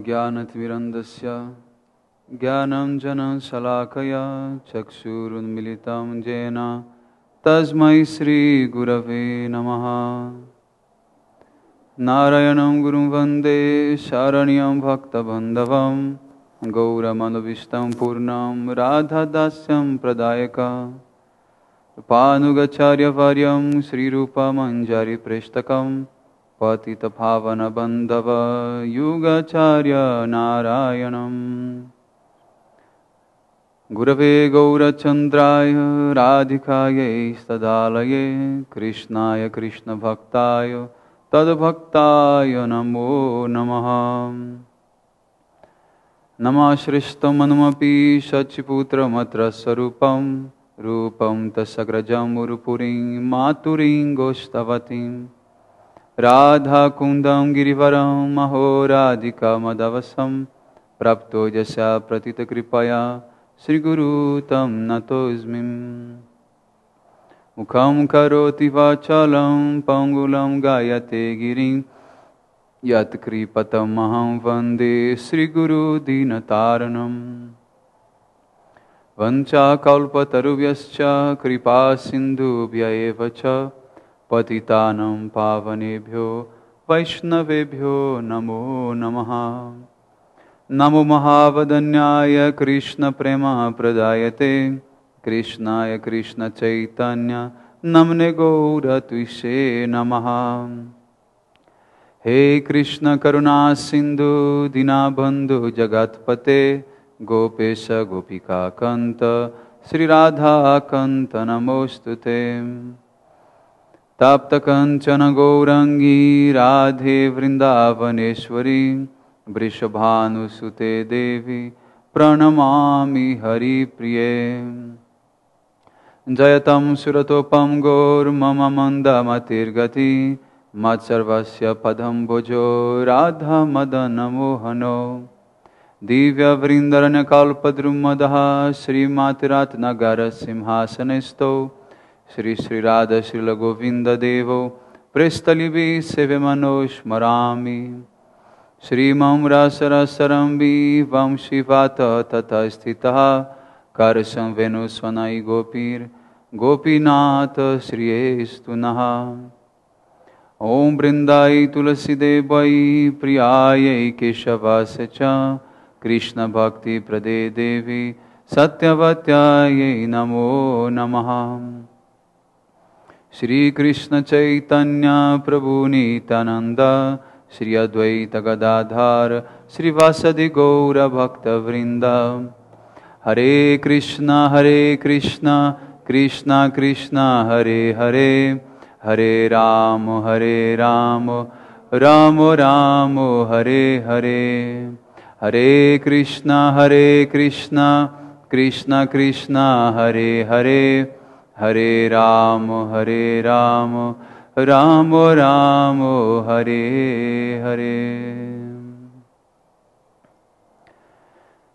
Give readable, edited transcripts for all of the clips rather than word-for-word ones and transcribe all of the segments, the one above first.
ज्ञानतिमिरन्दस्य ज्ञानञ्जनं शलाकया चक्षुरुन्मिलितं येन तस्मै श्रीगुरवे नमः। नारायणं गुरुं वन्दे शरण्यं भक्तबान्धवं गौरमनविष्टं पूर्णं राधादास्यं प्रदायका कृपानुगचार्यवर्यं श्रीरूपमञ्जरीप्रेष्ठकं पतितपावनबन्धव युगाचार्य नारायणम्। गुरवे गौरचन्द्राय राधिकायै तदालये कृष्णाय कृष्णभक्ताय तद्भक्ताय नमो नमः। नमः श्रेष्ठमनुमपि शचिपुत्रमत्र स्वरूपं रूपं तस्सग्रजं उरुपुरीं मातुरीं गोष्ठवतीं राधाकुन्दं गिरिवरं महो राधिकामदवसं प्राप्तो यस्या प्रतितकृपया श्रीगुरु तं नतोऽस्मि। मुखं करोति वाचालं पङ्गुलं गायते गिरिं यत्कृपतमहं वन्दे श्रीगुरुदीनतारणम्। वञ्चाकल्पतरुभ्यश्च कृपासिन्धुभ्य एव च पतितानं पावनेभ्यो वैष्णवेभ्यो नमो नमः। नमो महावदन्याय कृष्णप्रेमप्रदायते कृष्णाय कृष्णचैतन्य नमने गौरत्विषे नमः। हे कृष्ण करुणा सिन्धु दीनबन्धु जगत्पते गोपेश गोपिकाकन्त श्रीराधाकन्त नमोऽस्तुते। तप्तकञ्चन गौरङ्गी राधे वृन्दावनेश्वरी वृषभानुसुते देवी प्रणमामि हरिप्रिये। जयतं सुरतोपं गौर्मम मन्दमतिर्गति मत्सर्वस्य पदम्बुजो राधा मदनमोहनो दिव्यवृन्दरण्यकल्पद्रुमदः श्रीमातिरत्नगरसिंहासनस्थौ श्री श्रीराधा श्रीलगोविन्ददेवो प्रेष्ठलिभिः सेव्यमनो स्मरामि। श्रीमं रसरसरम्बि वंशीवात ततः स्थितः करसं वेणुस्वनाय गोपीनाथ श्रियेस्तु नः। ॐ वृन्दाय तुलसीदेवै प्रियायै केशवास्य च कृष्णभक्तिप्रदे देवी सत्यवत्यायै नमो नमः। श्रीकृष्णचैतन्य प्रभु नित्यानन्द श्री अद्वैत गदाधर श्रीवासदि गौरभक्तवृन्द। हरे कृष्ण कृष्ण कृष्ण हरे हरे हरे राम राम राम हरे हरे। हरे कृष्ण कृष्ण कृष्ण हरे हरे हरे राम राम राम हरे Hare.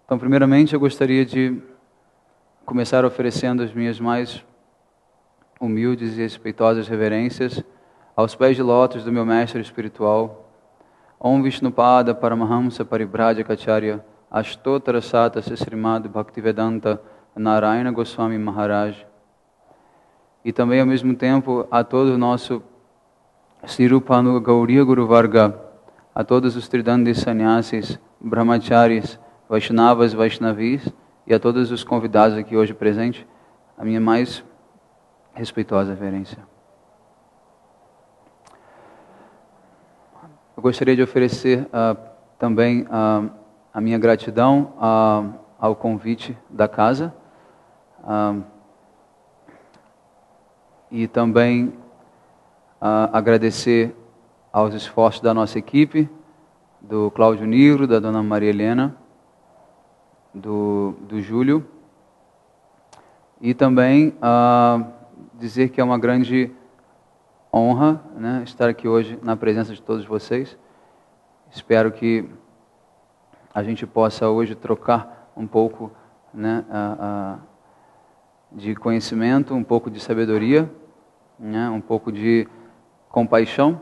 Então, primeiramente, eu gostaria de começar oferecendo as minhas mais humildes e respeitosas reverências aos pés de lótus do meu mestre espiritual, Om Vishnupada Paramahamsa Paribhrajakacharya Ashtottara Sata Srimad Bhaktivedanta Narayana Goswami Maharaj, e também ao mesmo tempo a todo o nosso Sirupanu Gauriya Guru Varga, a todos os Tridandis Sannyasis, Brahmacharis, Vaishnavas, Vaishnavis e a todos os convidados aqui hoje presentes, a minha mais respeitosa reverência. Eu gostaria de oferecer também a minha gratidão ao convite da casa e também agradecer aos esforços da nossa equipe, do Cláudio Nigro, da Dona Maria Helena, do Júlio, e também dizer que é uma grande honra, né, estar aqui hoje na presença de todos vocês. Espero que a gente possa hoje trocar um pouco, né, de conhecimento, um pouco de sabedoria, né, um pouco de compaixão,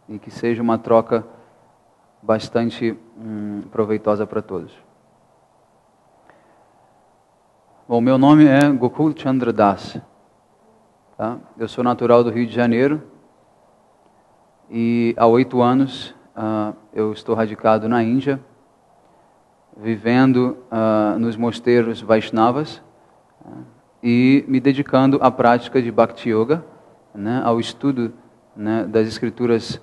e que seja uma troca bastante proveitosa para todos. Bom, meu nome é Gokul Chandra Das. Tá? Eu sou natural do Rio de Janeiro e há 8 anos eu estou radicado na Índia, vivendo nos mosteiros Vaishnavas e me dedicando à prática de Bhakti Yoga, né, ao estudo, né, das escrituras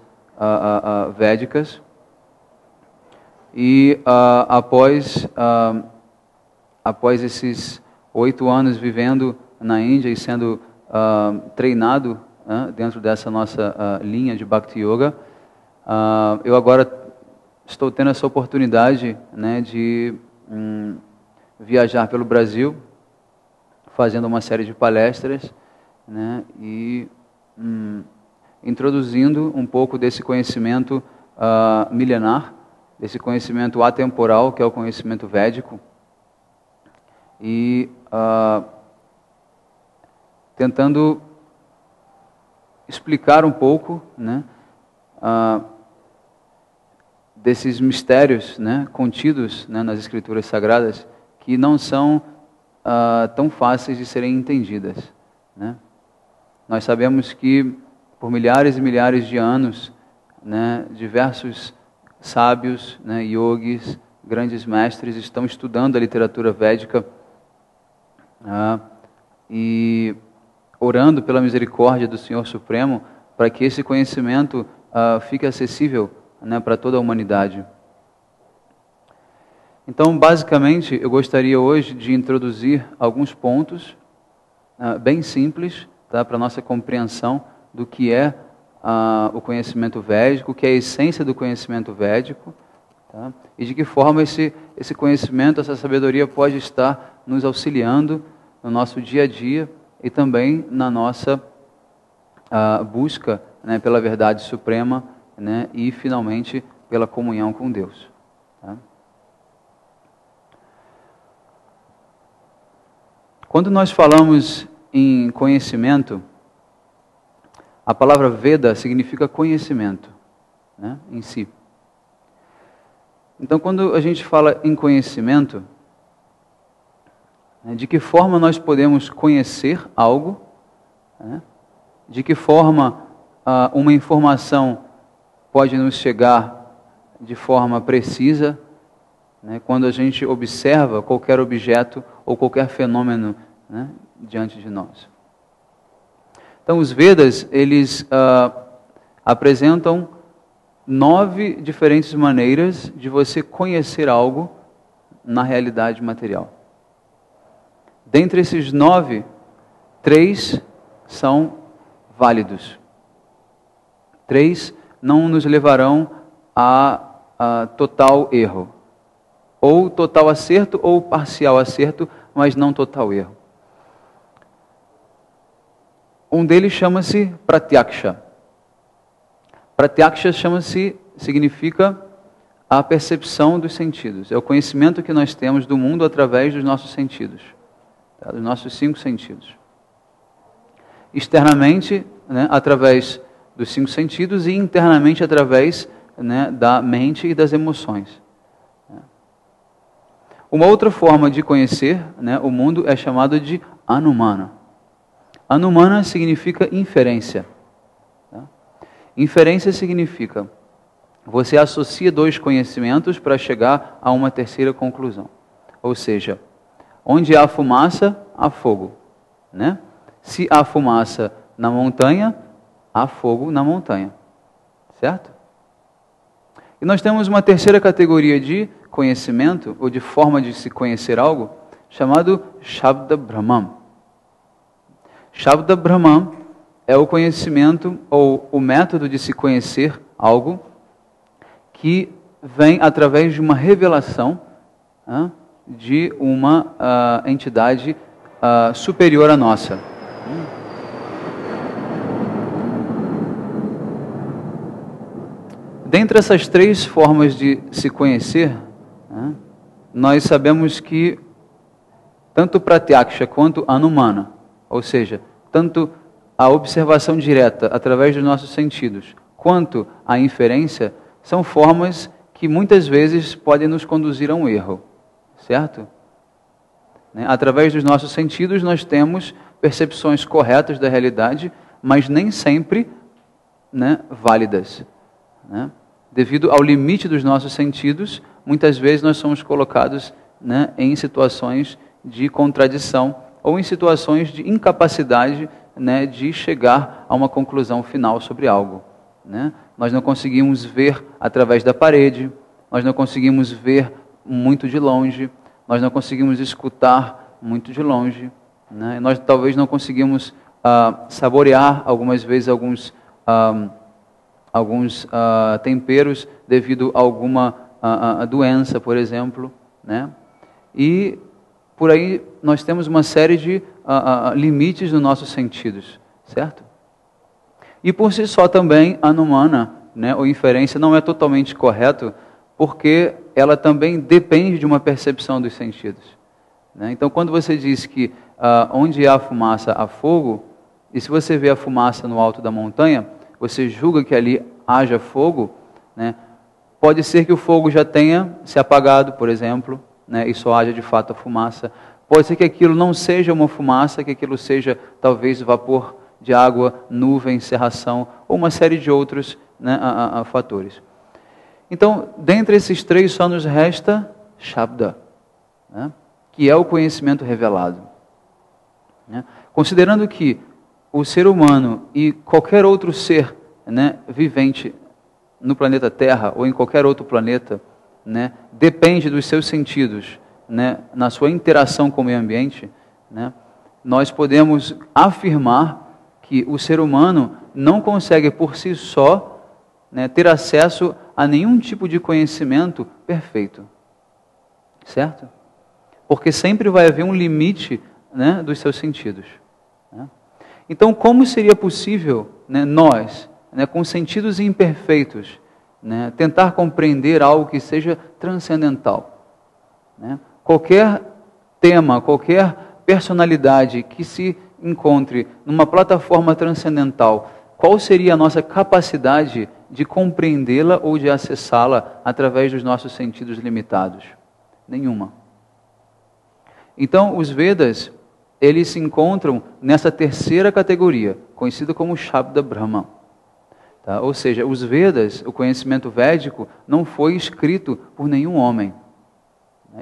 védicas. E após esses 8 anos vivendo na Índia e sendo treinado dentro dessa nossa linha de Bhakti Yoga, eu agora estou tendo essa oportunidade, né, de viajar pelo Brasil, fazendo uma série de palestras, né, e introduzindo um pouco desse conhecimento milenar, desse conhecimento atemporal, que é o conhecimento védico, e tentando explicar um pouco, né, desses mistérios, né, contidos, né, nas escrituras sagradas, que não são tão fáceis de serem entendidas, né? Nós sabemos que por milhares e milhares de anos, né, diversos sábios, né, yogis, grandes mestres estão estudando a literatura védica e orando pela misericórdia do Senhor Supremo para que esse conhecimento fique acessível, né, para toda a humanidade. Então, basicamente, eu gostaria hoje de introduzir alguns pontos bem simples, tá, para a nossa compreensão do que é o conhecimento védico, o que é a essência do conhecimento védico, tá, e de que forma esse conhecimento, essa sabedoria pode estar nos auxiliando no nosso dia a dia e também na nossa busca, né, pela verdade suprema, né, e finalmente pela comunhão com Deus. Tá? Quando nós falamos em conhecimento, a palavra Veda significa conhecimento, né, em si. Então, quando a gente fala em conhecimento, né, de que forma nós podemos conhecer algo, né, de que forma uma informação pode nos chegar de forma precisa, né, quando a gente observa qualquer objeto ou qualquer fenômeno, né, diante de nós. Então, os Vedas, eles apresentam 9 diferentes maneiras de você conhecer algo na realidade material. Dentre esses 9, 3 são válidos. 3 não nos levarão a total erro. Ou total acerto ou parcial acerto, mas não total erro. Um deles chama-se Pratyaksha. Pratyaksha significa a percepção dos sentidos. É o conhecimento que nós temos do mundo através dos nossos sentidos, tá? Dos nossos 5 sentidos. Externamente, né, através dos 5 sentidos, e internamente através, né, da mente e das emoções. Uma outra forma de conhecer, né, o mundo é chamada de Anumana. Anumana significa inferência. Tá? Inferência significa você associa 2 conhecimentos para chegar a uma terceira conclusão. Ou seja, onde há fumaça, há fogo, né? Se há fumaça na montanha, há fogo na montanha. Certo? E nós temos uma terceira categoria de conhecimento, ou de forma de se conhecer algo, chamado Shabda Brahman. Shabda Brahman é o conhecimento, ou o método de se conhecer algo, que vem através de uma revelação de uma entidade superior à nossa. Dentre essas 3 formas de se conhecer, nós sabemos que tanto Pratyaksha quanto Anumana, ou seja, tanto a observação direta através dos nossos sentidos, quanto a inferência, são formas que muitas vezes podem nos conduzir a um erro, certo? Através dos nossos sentidos nós temos percepções corretas da realidade, mas nem sempre, válidas. Devido ao limite dos nossos sentidos, muitas vezes nós somos colocados em situações de contradição ou em situações de incapacidade de chegar a uma conclusão final sobre algo. Nós não conseguimos ver através da parede, nós não conseguimos ver muito de longe, nós não conseguimos escutar muito de longe, nós talvez não conseguimos saborear algumas vezes alguns temperos devido a alguma doença, por exemplo, E por aí nós temos uma série de limites nos nossos sentidos, certo? E por si só também a anumana, ou inferência, não é totalmente correto, porque ela também depende de uma percepção dos sentidos. Então, quando você diz que onde há fumaça, há fogo, e se você vê a fumaça no alto da montanha, você julga que ali haja fogo, pode ser que o fogo já tenha se apagado, por exemplo, e só haja de fato a fumaça. Pode ser que aquilo não seja uma fumaça, que aquilo seja talvez vapor de água, nuvem, cerração, ou uma série de outros fatores. Então, dentre esses três só nos resta Shabda, que é o conhecimento revelado. Considerando que o ser humano e qualquer outro ser vivente no planeta Terra ou em qualquer outro planeta, depende dos seus sentidos, na sua interação com o meio ambiente, nós podemos afirmar que o ser humano não consegue por si só ter acesso a nenhum tipo de conhecimento perfeito, certo? Porque sempre vai haver um limite dos seus sentidos. Então, como seria possível nós, com sentidos imperfeitos, tentar compreender algo que seja transcendental? Qualquer tema, qualquer personalidade que se encontre numa plataforma transcendental, qual seria a nossa capacidade de compreendê-la ou de acessá-la através dos nossos sentidos limitados? Nenhuma. Então, os Vedas, eles se encontram nessa terceira categoria, conhecida como Shabda Brahma. Ou seja, os Vedas, o conhecimento védico, não foi escrito por nenhum homem.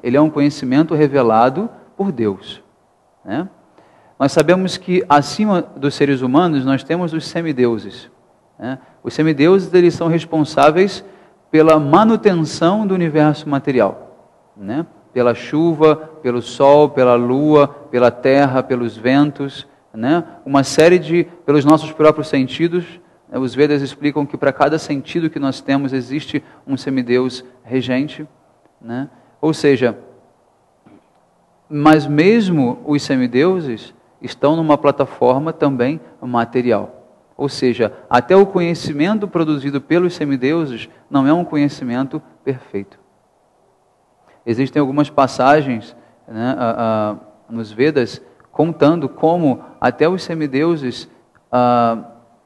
Ele é um conhecimento revelado por Deus. Nós sabemos que acima dos seres humanos nós temos os semideuses. Os semideuses, eles são responsáveis pela manutenção do universo material. Pela chuva, pelo sol, pela lua, pela terra, pelos ventos, uma série pelos nossos próprios sentidos. Os Vedas explicam que para cada sentido que nós temos existe um semideus regente. Ou seja, mas mesmo os semideuses estão numa plataforma também material. Ou seja, até o conhecimento produzido pelos semideuses não é um conhecimento perfeito. Existem algumas passagens nos Vedas contando como até os semideuses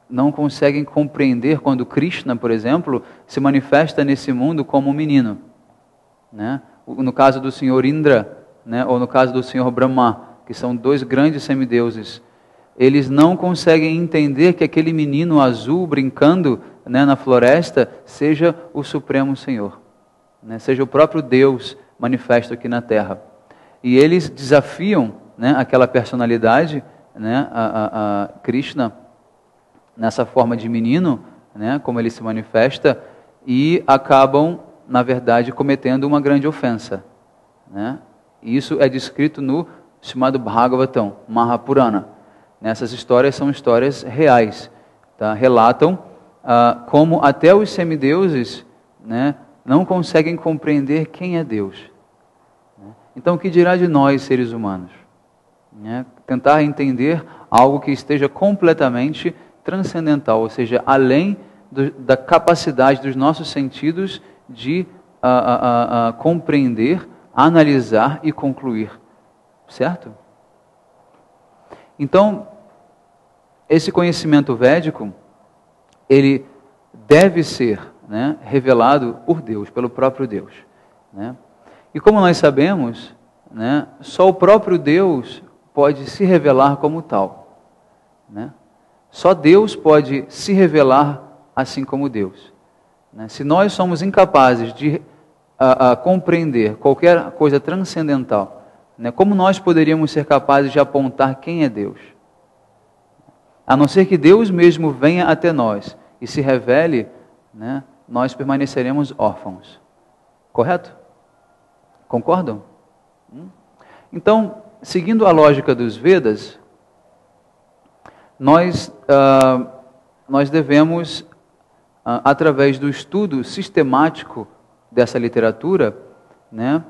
não conseguem compreender quando Krishna, por exemplo, se manifesta nesse mundo como um menino. No caso do Senhor Indra, ou no caso do Senhor Brahma, que são dois grandes semideuses, eles não conseguem entender que aquele menino azul brincando na floresta seja o Supremo Senhor, seja o próprio Deus manifesto aqui na Terra. E eles desafiam aquela personalidade, a Krishna, nessa forma de menino, como ele se manifesta, e acabam, na verdade, cometendo uma grande ofensa. Isso é descrito no chamado Bhagavatam, Mahapurana. Essas histórias são histórias reais. Relatam como até os semideuses não conseguem compreender quem é Deus. Então, o que dirá de nós, seres humanos? Tentar entender algo que esteja completamente transcendental, ou seja, além da capacidade dos nossos sentidos de compreender, analisar e concluir. Certo? Então, esse conhecimento védico, ele deve ser né, revelado por Deus, pelo próprio Deus. Né? E como nós sabemos, né, só o próprio Deus pode se revelar como tal. Né? Só Deus pode se revelar assim como Deus. Né? Se nós somos incapazes de compreender qualquer coisa transcendental, né, como nós poderíamos ser capazes de apontar quem é Deus? A não ser que Deus mesmo venha até nós e se revele, né, nós permaneceremos órfãos. Correto? Concordam? Então, seguindo a lógica dos Vedas, nós devemos, através do estudo sistemático dessa literatura, né,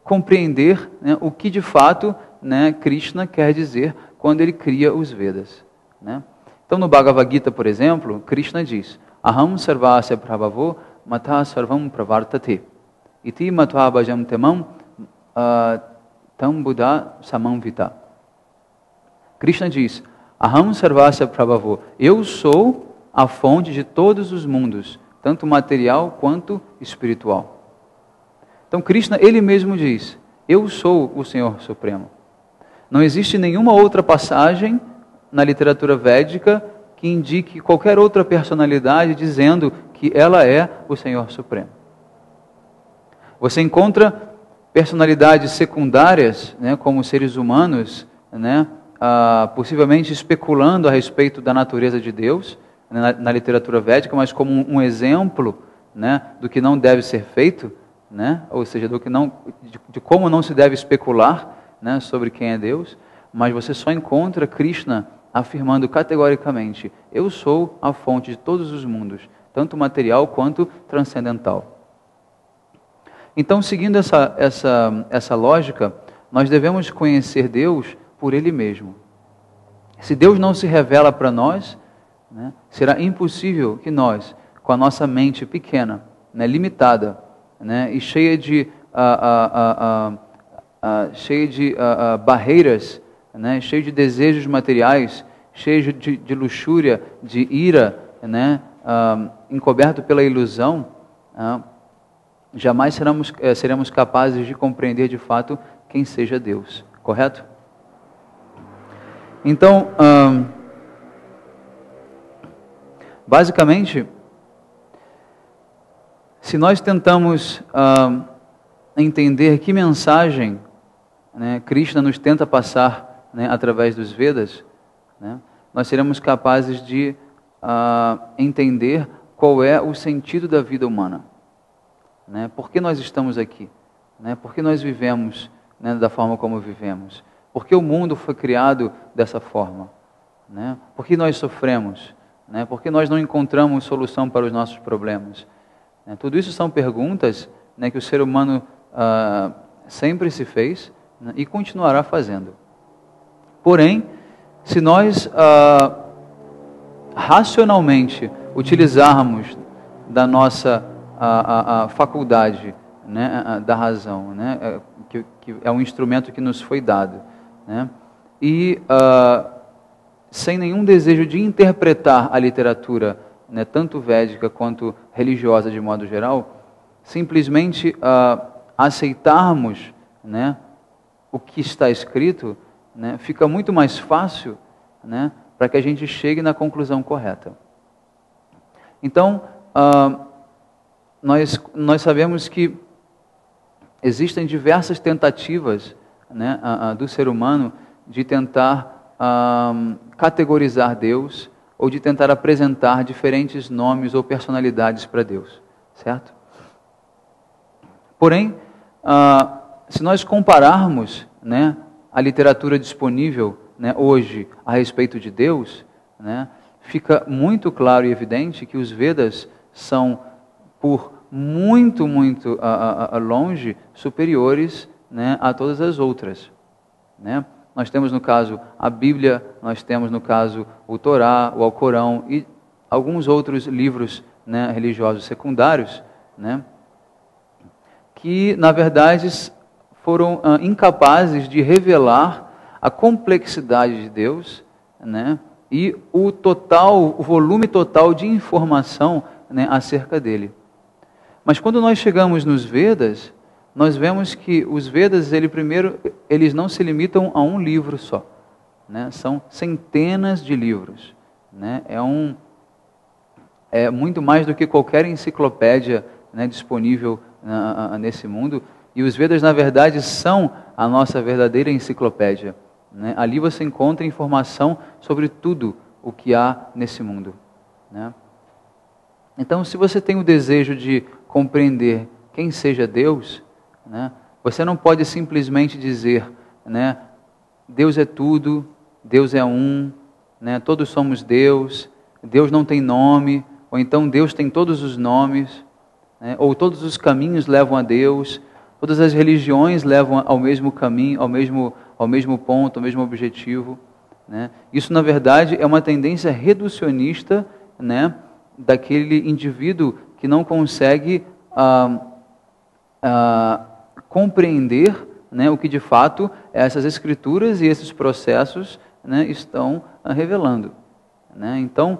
compreender, né, o que de fato, né, Krishna quer dizer quando ele cria os Vedas. Né? Então, no Bhagavad Gita, por exemplo, Krishna diz: Aham sarvasya prabhavo matha sarvam pravartate iti matva bhajam temam tam buddha samamvita. Krishna diz: Aham sarvasya prabhavo, eu sou a fonte de todos os mundos, tanto material quanto espiritual. Então Krishna, ele mesmo diz: eu sou o Senhor Supremo. Não existe nenhuma outra passagem na literatura védica que indique qualquer outra personalidade dizendo que ela é o Senhor Supremo. Você encontra personalidades secundárias, né, como seres humanos, né, possivelmente especulando a respeito da natureza de Deus, na literatura védica, mas como um exemplo, né, do que não deve ser feito, né, ou seja, de como não se deve especular, né, sobre quem é Deus. Mas você só encontra Krishna afirmando categoricamente: eu sou a fonte de todos os mundos, tanto material quanto transcendental. Então, seguindo essa lógica, nós devemos conhecer Deus por Ele mesmo. Se Deus não se revela para nós, né, será impossível que nós, com a nossa mente pequena, né, limitada, né, e cheia de barreiras, né, cheia de desejos materiais, cheia de luxúria, de ira, né, encoberto pela ilusão, jamais seremos capazes de compreender de fato quem seja Deus. Correto? Então, basicamente, se nós tentamos entender que mensagem, né, Krishna nos tenta passar, né, através dos Vedas, né, nós seremos capazes de entender qual é o sentido da vida humana. Né, por que nós estamos aqui? Né, por que nós vivemos, né, da forma como vivemos? Por que o mundo foi criado dessa forma? Né, por que nós sofremos? Né, por que nós não encontramos solução para os nossos problemas? Né, tudo isso são perguntas, né, que o ser humano sempre se fez, né, e continuará fazendo. Porém, se nós racionalmente utilizarmos da nossa faculdade, né, da razão, né, que é um instrumento que nos foi dado, né, e sem nenhum desejo de interpretar a literatura, né, tanto védica quanto religiosa de modo geral, simplesmente aceitarmos, né, o que está escrito, né, fica muito mais fácil, né, para que a gente chegue na conclusão correta. Então, nós sabemos que existem diversas tentativas, né, do ser humano de tentar categorizar Deus ou de tentar apresentar diferentes nomes ou personalidades para Deus, certo? Porém, se nós compararmos, né, a literatura disponível, né, hoje a respeito de Deus, né, fica muito claro e evidente que os Vedas são, por muito longe, superiores, né, a todas as outras. Né? Nós temos, no caso, a Bíblia, nós temos, no caso, o Torá, o Alcorão e alguns outros livros, né, religiosos secundários, né, que, na verdade, foram incapazes de revelar a complexidade de Deus, né, e o volume total de informação né, acerca dele. Mas quando nós chegamos nos Vedas, nós vemos que os Vedas, eles não se limitam a um livro só, né? São centenas de livros, né? É muito mais do que qualquer enciclopédia, né, disponível nesse mundo. E os Vedas, na verdade, são a nossa verdadeira enciclopédia, né? Ali você encontra informação sobre tudo o que há nesse mundo, né? Então, se você tem o desejo de compreender quem seja Deus, né, você não pode simplesmente dizer, né, Deus é tudo, Deus é um, né, todos somos Deus, Deus não tem nome, ou então Deus tem todos os nomes, né, ou todos os caminhos levam a Deus, todas as religiões levam ao mesmo caminho, ao mesmo ponto, ao mesmo objetivo, né? Isso, na verdade, é uma tendência reducionista, né, daquele indivíduo que não consegue compreender, né, o que de fato essas escrituras e esses processos, né, estão revelando, né? Então,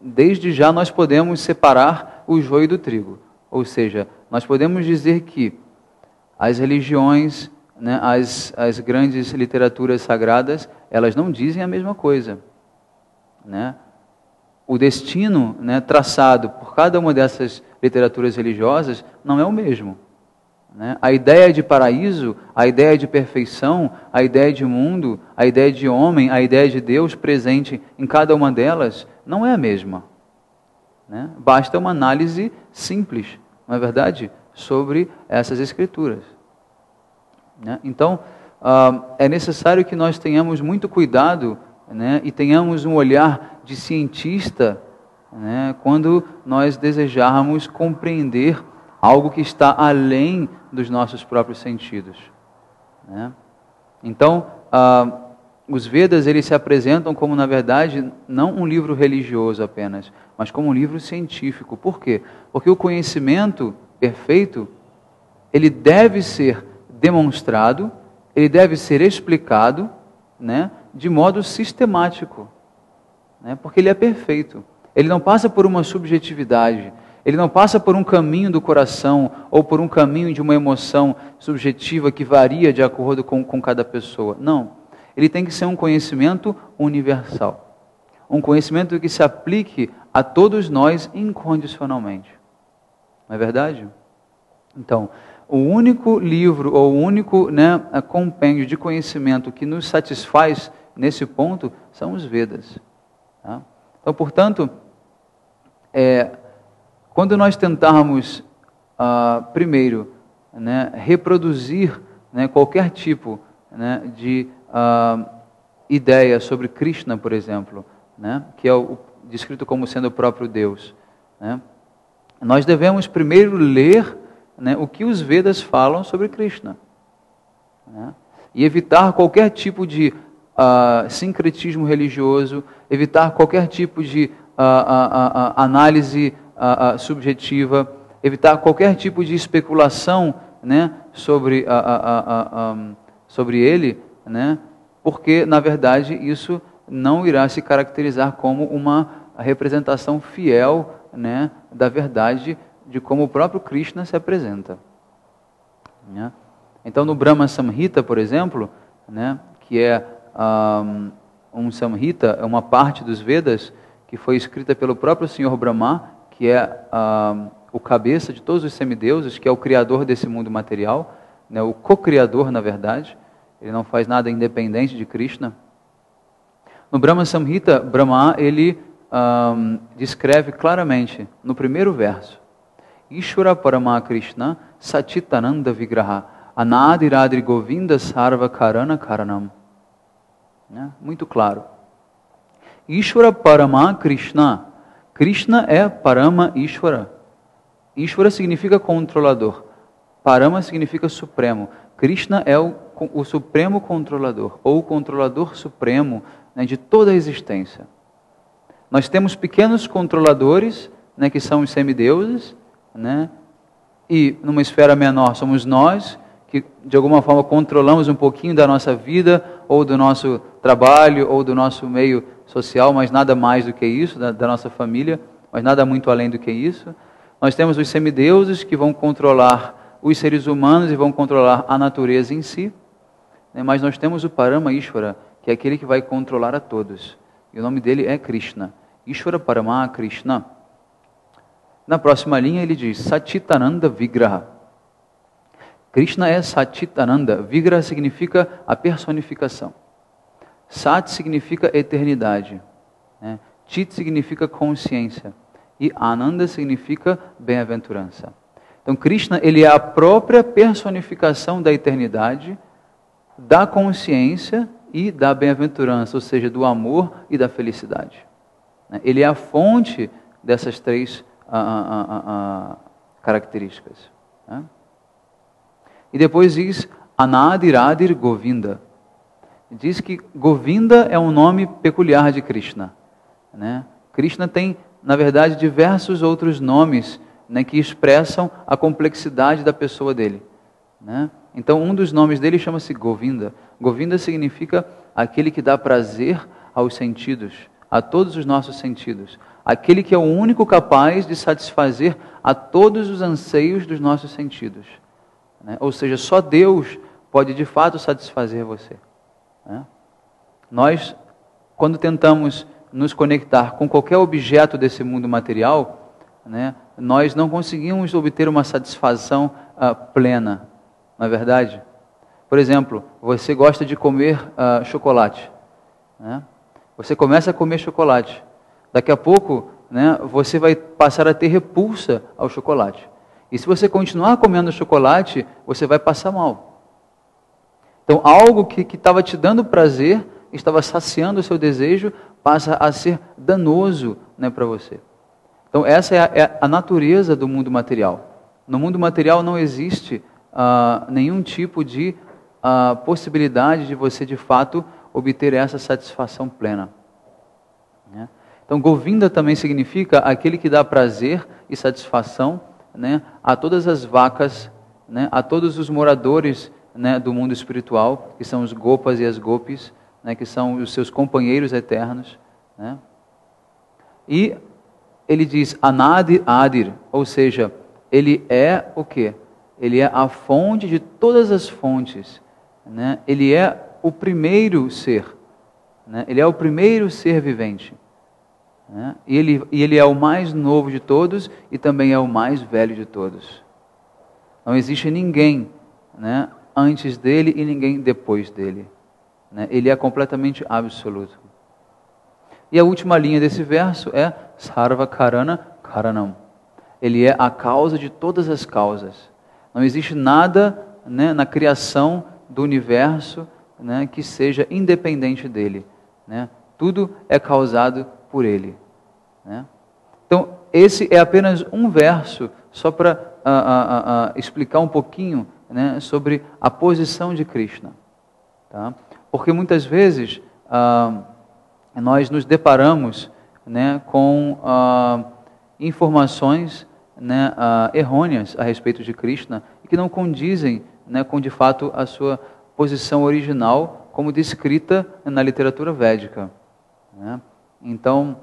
desde já nós podemos separar o joio do trigo, ou seja, nós podemos dizer que as religiões, né, as grandes literaturas sagradas, elas não dizem a mesma coisa, né? O destino, né, traçado por cada uma dessas literaturas religiosas não é o mesmo, né? A ideia de paraíso, a ideia de perfeição, a ideia de mundo, a ideia de homem, a ideia de Deus presente em cada uma delas não é a mesma, né? Basta uma análise simples, não é verdade, sobre essas escrituras, né? Então, é necessário que nós tenhamos muito cuidado, né, e tenhamos um olhar de cientista, né, quando nós desejarmos compreender algo que está além dos nossos próprios sentidos, né? Então, os Vedas, eles se apresentam como, na verdade, não um livro religioso apenas, mas como um livro científico. Por quê? Porque o conhecimento perfeito, ele deve ser demonstrado, ele deve ser explicado, né, de modo sistemático, né, porque ele é perfeito. Ele não passa por uma subjetividade, ele não passa por um caminho do coração ou por um caminho de uma emoção subjetiva que varia de acordo com cada pessoa. Não, ele tem que ser um conhecimento universal, um conhecimento que se aplique a todos nós incondicionalmente. Não é verdade? Então, o único livro ou o único, né, compêndio de conhecimento que nos satisfaz nesse ponto são os Vedas, tá? Então, portanto, quando nós tentarmos primeiro, né, reproduzir, né, qualquer tipo, né, de ideia sobre Krishna, por exemplo, né, que é descrito como sendo o próprio Deus, né, nós devemos primeiro ler, né, o que os Vedas falam sobre Krishna, né, e evitar qualquer tipo de sincretismo religioso, evitar qualquer tipo de análise subjetiva, evitar qualquer tipo de especulação, né, sobre ele, né, porque, na verdade, isso não irá se caracterizar como uma representação fiel, né, da verdade de como o próprio Krishna se apresenta, né? Então, no Brahma Samhita, por exemplo, né, que é um Samhita, é uma parte dos Vedas que foi escrita pelo próprio Senhor Brahma, que é o cabeça de todos os semideuses, que é o criador desse mundo material, né, o co-criador, na verdade. Ele não faz nada independente de Krishna. No Brahma Samhita, Brahma, ele descreve claramente, no primeiro verso, Ishvara Parama Krishna Sachitananda Vigraha Anadiradri Govinda Sarva Karana Karanam. Né? Muito claro. Ishvara Parama Krishna. Krishna é Parama Ishvara. Ishvara significa controlador. Parama significa supremo. Krishna é o supremo controlador, ou o controlador supremo, né, de toda a existência. Nós temos pequenos controladores, né, que são os semideuses, né, e numa esfera menor somos nós, que de alguma forma controlamos um pouquinho da nossa vida, ou do nosso trabalho, ou do nosso meio social, mas nada mais do que isso, da nossa família, mas nada muito além do que isso. Nós temos os semideuses que vão controlar os seres humanos e vão controlar a natureza em si, né? Mas nós temos o Parama Ishvara, que é aquele que vai controlar a todos. E o nome dele é Krishna. Ishvara Parama Krishna. Na próxima linha ele diz Satchitananda Vigraha. Krishna é Satchitananda. Vigraha significa a personificação. Sat significa eternidade, né? Chit significa consciência. E Ananda significa bem-aventurança. Então Krishna, ele é a própria personificação da eternidade, da consciência e da bem-aventurança, ou seja, do amor e da felicidade. Ele é a fonte dessas três características, né? E depois diz Anadiradir Govinda. Diz que Govinda é um nome peculiar de Krishna, né? Krishna tem, na verdade, diversos outros nomes, né, que expressam a complexidade da pessoa dele, né? Então, um dos nomes dele chama-se Govinda. Govinda significa aquele que dá prazer aos sentidos, a todos os nossos sentidos. Aquele que é o único capaz de satisfazer a todos os anseios dos nossos sentidos, né? Ou seja, só Deus pode de fato satisfazer você, né? Nós, quando tentamos nos conectar com qualquer objeto desse mundo material, né, nós não conseguimos obter uma satisfação plena, não é verdade? Por exemplo, você gosta de comer chocolate, né? Você começa a comer chocolate. Daqui a pouco, né, você vai passar a ter repulsa ao chocolate. E se você continuar comendo chocolate, você vai passar mal. Então, algo que estava te dando prazer, estava saciando o seu desejo, passa a ser danoso, né, para você. Então, essa é a natureza do mundo material. No mundo material não existe nenhum tipo de possibilidade de você, de fato, obter essa satisfação plena, né? Então, Govinda também significa aquele que dá prazer e satisfação, né, a todas as vacas, né, a todos os moradores, né, do mundo espiritual, que são os Gopas e as Gopis, né, que são os seus companheiros eternos, né? E ele diz Anadir Adir, ou seja, ele é o quê? Ele é a fonte de todas as fontes, né? Ele é o primeiro ser, né? Ele é o primeiro ser vivente, né? E ele é o mais novo de todos e também é o mais velho de todos. Não existe ninguém, né, antes dele e ninguém depois dele, né? Ele é completamente absoluto. E a última linha desse verso é Sarva Karana Karanam. Ele é a causa de todas as causas. Não existe nada, né, na criação do universo, né, que seja independente dele, né? Tudo é causado por ele, né? Então, esse é apenas um verso, só para explicar um pouquinho, né, sobre a posição de Krishna, tá? Porque muitas vezes nós nos deparamos, né, com informações, né, errôneas a respeito de Krishna e que não condizem, né, com de fato a sua posição original como descrita na literatura védica, né? Então,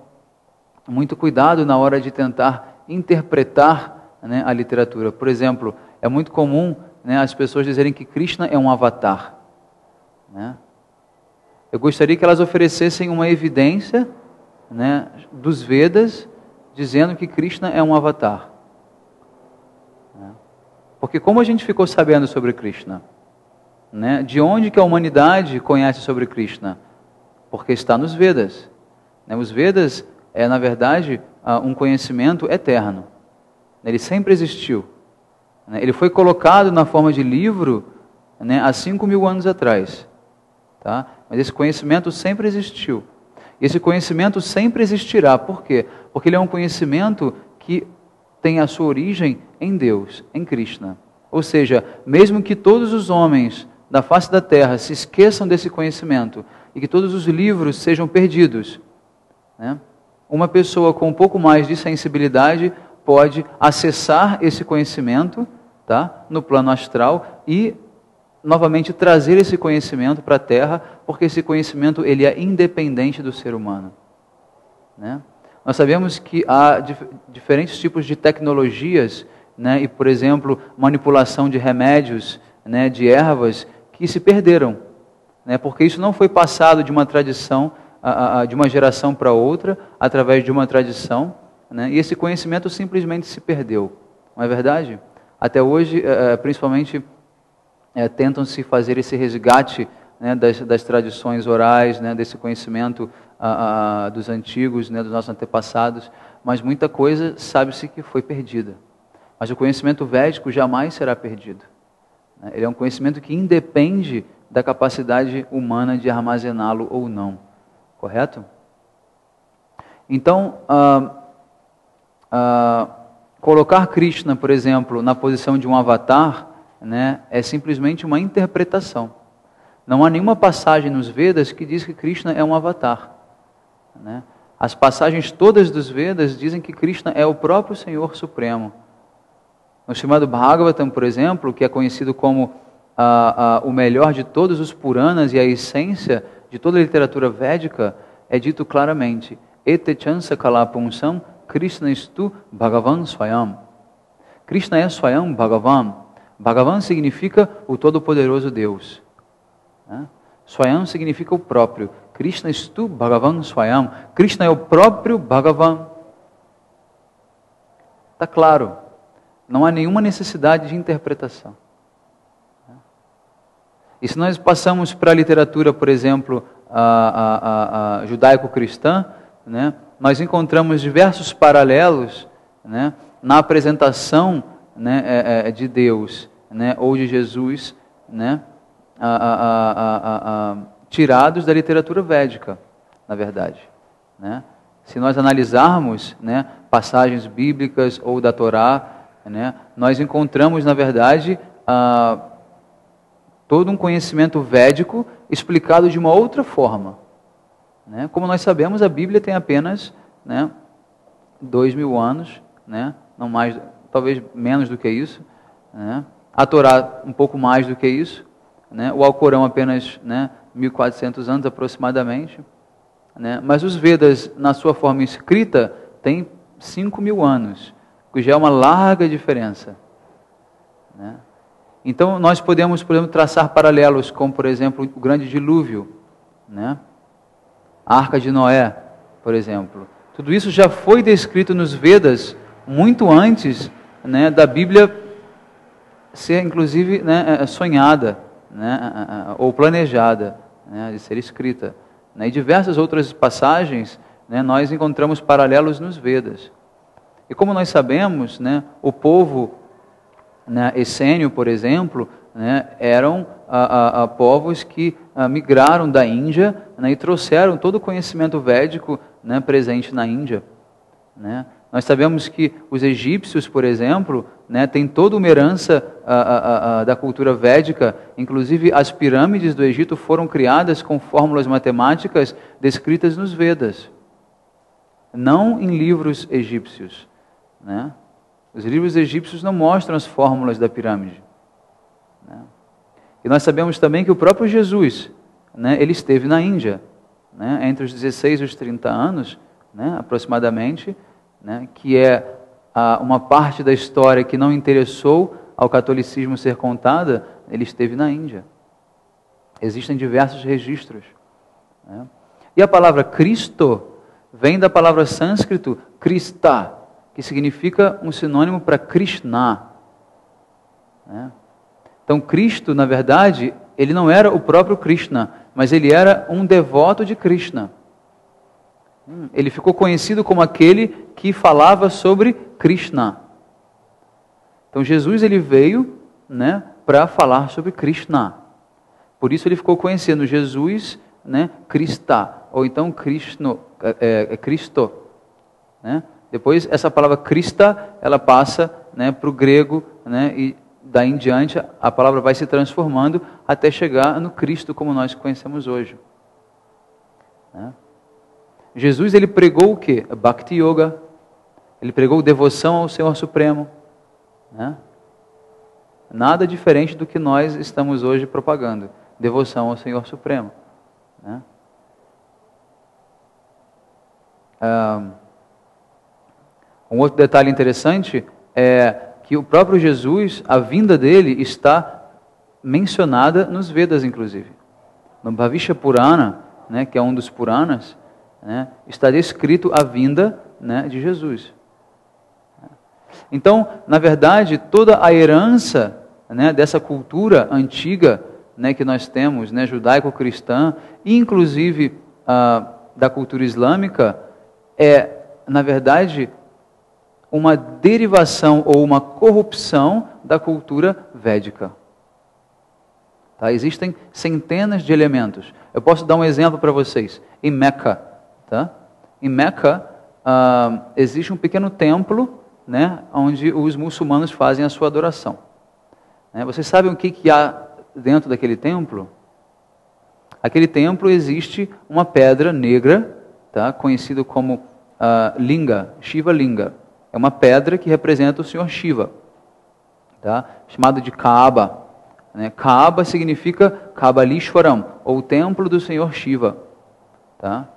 muito cuidado na hora de tentar interpretar, né, a literatura. Por exemplo, é muito comum, né, as pessoas dizerem que Krishna é um avatar, né? Eu gostaria que elas oferecessem uma evidência, né, dos Vedas dizendo que Krishna é um avatar, né? Porque como a gente ficou sabendo sobre Krishna, né? De onde que a humanidade conhece sobre Krishna? Porque está nos Vedas, né? Os Vedas é, na verdade, um conhecimento eterno. Ele sempre existiu, né? Ele foi colocado na forma de livro, né, há 5.000 anos atrás, tá? Mas esse conhecimento sempre existiu. E esse conhecimento sempre existirá. Por quê? Porque ele é um conhecimento que tem a sua origem em Deus, em Krishna. Ou seja, mesmo que todos os homens da face da terra se esqueçam desse conhecimento e que todos os livros sejam perdidos, né, uma pessoa com um pouco mais de sensibilidade pode acessar esse conhecimento, tá, no plano astral e novamente trazer esse conhecimento para a Terra, porque esse conhecimento ele é independente do ser humano, né? Nós sabemos que há diferentes tipos de tecnologias, né, e, por exemplo, manipulação de remédios, né, de ervas, que se perderam, né, porque isso não foi passado de uma tradição, de uma geração para outra, através de uma tradição, né, e esse conhecimento simplesmente se perdeu. Não é verdade? Até hoje, principalmente, tentam-se fazer esse resgate, né, das tradições orais, né, desse conhecimento dos antigos, né, dos nossos antepassados, mas muita coisa sabe-se que foi perdida. Mas o conhecimento védico jamais será perdido. Ele é um conhecimento que independe da capacidade humana de armazená-lo ou não. Correto? Então, colocar Krishna, por exemplo, na posição de um avatar, né, é simplesmente uma interpretação. Não há nenhuma passagem nos Vedas que diz que Krishna é um avatar, né? As passagens todas dos Vedas dizem que Krishna é o próprio Senhor Supremo. No Srimad Bhagavatam, por exemplo, que é conhecido como o melhor de todos os Puranas e a essência de toda a literatura védica, é dito claramente: Ete chansa kalapumsam Krishna istu Bhagavan Swayam. Krishna é Swayam Bhagavan. Bhagavan significa o Todo-Poderoso Deus. Swayam significa o próprio. Krishna istu Bhagavan Swayam. Krishna é o próprio Bhagavan. Está claro. Não há nenhuma necessidade de interpretação. E se nós passamos para a literatura, por exemplo, judaico-cristã, né, nós encontramos diversos paralelos, né, na apresentação, né, de Deus, né, ou de Jesus, né, tirados da literatura védica, na verdade, né? Se nós analisarmos, né, passagens bíblicas ou da Torá, né, nós encontramos, na verdade, todo um conhecimento védico explicado de uma outra forma, né? Como nós sabemos, a Bíblia tem apenas, né, 2000 anos, né, não mais, talvez menos do que isso, né? A Torá um pouco mais do que isso, né? O Alcorão apenas, né, 1400 anos aproximadamente, né? Mas os Vedas, na sua forma escrita, têm 5000 anos, que já é uma larga diferença, né? Então, nós podemos, por exemplo, traçar paralelos com, por exemplo, o grande dilúvio, né? A Arca de Noé, por exemplo. Tudo isso já foi descrito nos Vedas muito antes, né, da Bíblia ser, inclusive, né, sonhada, né, ou planejada, né, de ser escrita. E diversas outras passagens, né, nós encontramos paralelos nos Vedas. E como nós sabemos, né, o povo, né, essênio, por exemplo, né, eram povos que migraram da Índia, né, e trouxeram todo o conhecimento védico, né, presente na Índia, né? Nós sabemos que os egípcios, por exemplo, né, têm toda uma herança da cultura védica, inclusive as pirâmides do Egito foram criadas com fórmulas matemáticas descritas nos Vedas, não em livros egípcios, né? Os livros egípcios não mostram as fórmulas da pirâmide, né? E nós sabemos também que o próprio Jesus, né, ele esteve na Índia, né, entre os 16 e os 30 anos, né, aproximadamente, né, que é uma parte da história que não interessou ao catolicismo ser contada. Ele esteve na Índia. Existem diversos registros, né? E a palavra Cristo vem da palavra sânscrito Krista, que significa um sinônimo para Krishna, né? Então, Cristo, na verdade, ele não era o próprio Krishna, mas ele era um devoto de Krishna. Ele ficou conhecido como aquele que falava sobre Krishna. Então, Jesus, ele veio, né, para falar sobre Krishna. Por isso ele ficou conhecido, Jesus, né, Krista, ou então Cristo, né? Depois essa palavra Krista, ela passa, né, para o grego, né, e daí em diante a palavra vai se transformando até chegar no Cristo como nós conhecemos hoje, né? Jesus, ele pregou o quê? Bhakti Yoga. Ele pregou devoção ao Senhor Supremo, né? Nada diferente do que nós estamos hoje propagando. Devoção ao Senhor Supremo, né? Um outro detalhe interessante é que o próprio Jesus, a vinda dele está mencionada nos Vedas, inclusive. No Bhavishya Purana, né, que é um dos Puranas, né, está descrito a vinda, né, de Jesus. Então, na verdade, toda a herança, né, dessa cultura antiga, né, que nós temos, né, judaico-cristã, inclusive da cultura islâmica, é, na verdade, uma derivação ou uma corrupção da cultura védica. Tá? Existem centenas de elementos. Eu posso dar um exemplo para vocês. Em Meca, tá? Em Meca, existe um pequeno templo, né, onde os muçulmanos fazem a sua adoração. Vocês sabem o que há dentro daquele templo? Aquele templo existe uma pedra negra, tá, conhecida como Linga, Shiva Linga. É uma pedra que representa o Senhor Shiva, tá? Chamado de Kaaba. Kaaba significa Kabalishwaram, ou o templo do Senhor Shiva. Tá?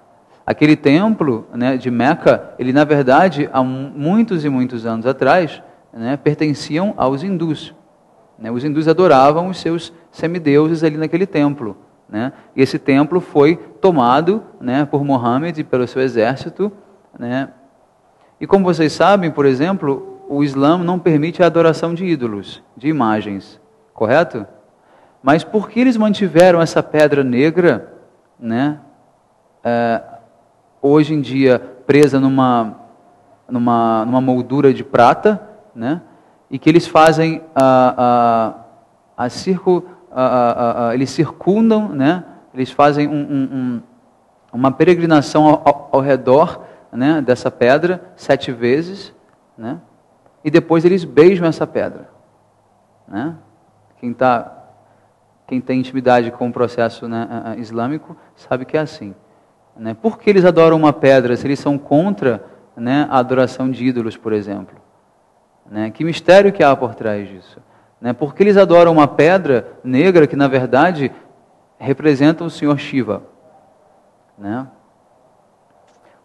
Aquele templo, né, de Meca, ele na verdade, há muitos e muitos anos atrás, né, pertenciam aos hindus. Os hindus adoravam os seus semideuses ali naquele templo. Né? E esse templo foi tomado, né, por Mohammed e pelo seu exército. Né? E como vocês sabem, por exemplo, o Islã não permite a adoração de ídolos, de imagens, correto? Mas por que eles mantiveram essa pedra negra, né, hoje em dia presa numa moldura de prata, né, e que eles fazem eles circundam, né, eles fazem uma peregrinação ao redor, né, dessa pedra 7 vezes, né, e depois eles beijam essa pedra. Né? Quem tem intimidade com o processo, né, islâmico sabe que é assim. Né? Por que eles adoram uma pedra se eles são contra, né, a adoração de ídolos, por exemplo? Né? Que mistério que há por trás disso? Né? Por que eles adoram uma pedra negra que, na verdade, representa o Senhor Shiva? Né?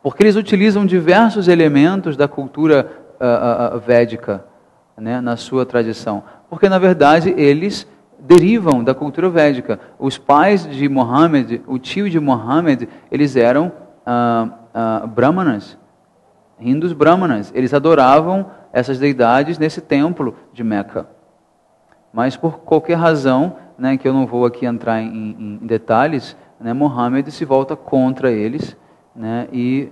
Porque eles utilizam diversos elementos da cultura védica, né, na sua tradição. Porque, na verdade, eles derivam da cultura védica. Os pais de Muhammad, o tio de Muhammad, eles eram brahmanas, hindus brahmanas. Eles adoravam essas deidades nesse templo de Meca. Mas por qualquer razão, né, que eu não vou aqui entrar em detalhes, né, Muhammad se volta contra eles, né, e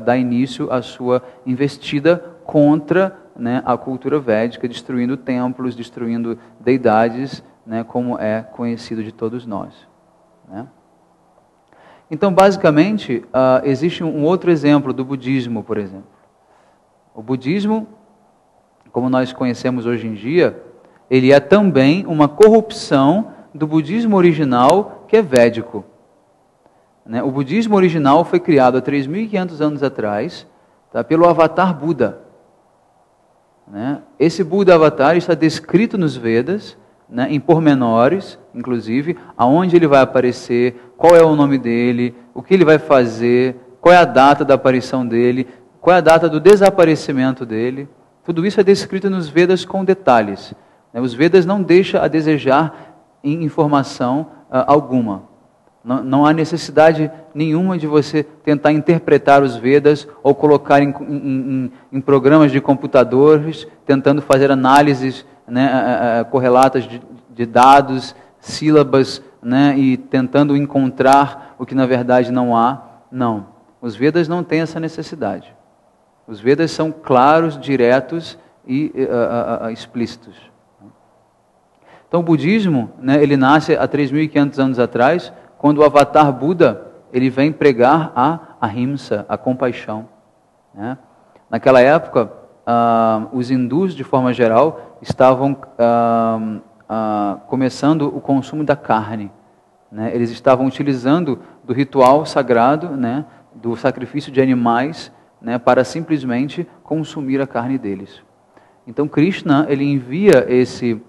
dá início à sua investida contra, né, a cultura védica, destruindo templos, destruindo deidades, né, como é conhecido de todos nós. Né? Então, basicamente, existe um outro exemplo do budismo, por exemplo. O budismo, como nós conhecemos hoje em dia, ele é também uma corrupção do budismo original, que é védico. Né? O budismo original foi criado há 3.500 anos atrás, tá, pelo Avatar Buda. Né? Esse Buda Avatar está descrito nos Vedas, né, em pormenores, inclusive, aonde ele vai aparecer, qual é o nome dele, o que ele vai fazer, qual é a data da aparição dele, qual é a data do desaparecimento dele. Tudo isso é descrito nos Vedas com detalhes. Né? Os Vedas não deixam a desejar em informação alguma. Não há necessidade nenhuma de você tentar interpretar os Vedas ou colocar em programas de computadores, tentando fazer análises, né, correlatas de dados, sílabas, né, e tentando encontrar o que na verdade não há. Não. Os Vedas não têm essa necessidade. Os Vedas são claros, diretos e explícitos. Então o budismo, né, ele nasce há 3.500 anos atrás, quando o Avatar Buda, ele vem pregar a ahimsa, a compaixão. Né? Naquela época, os hindus, de forma geral, estavam começando o consumo da carne. Né? Eles estavam utilizando do ritual sagrado, né, do sacrifício de animais, né, para simplesmente consumir a carne deles. Então Krishna, ele envia esse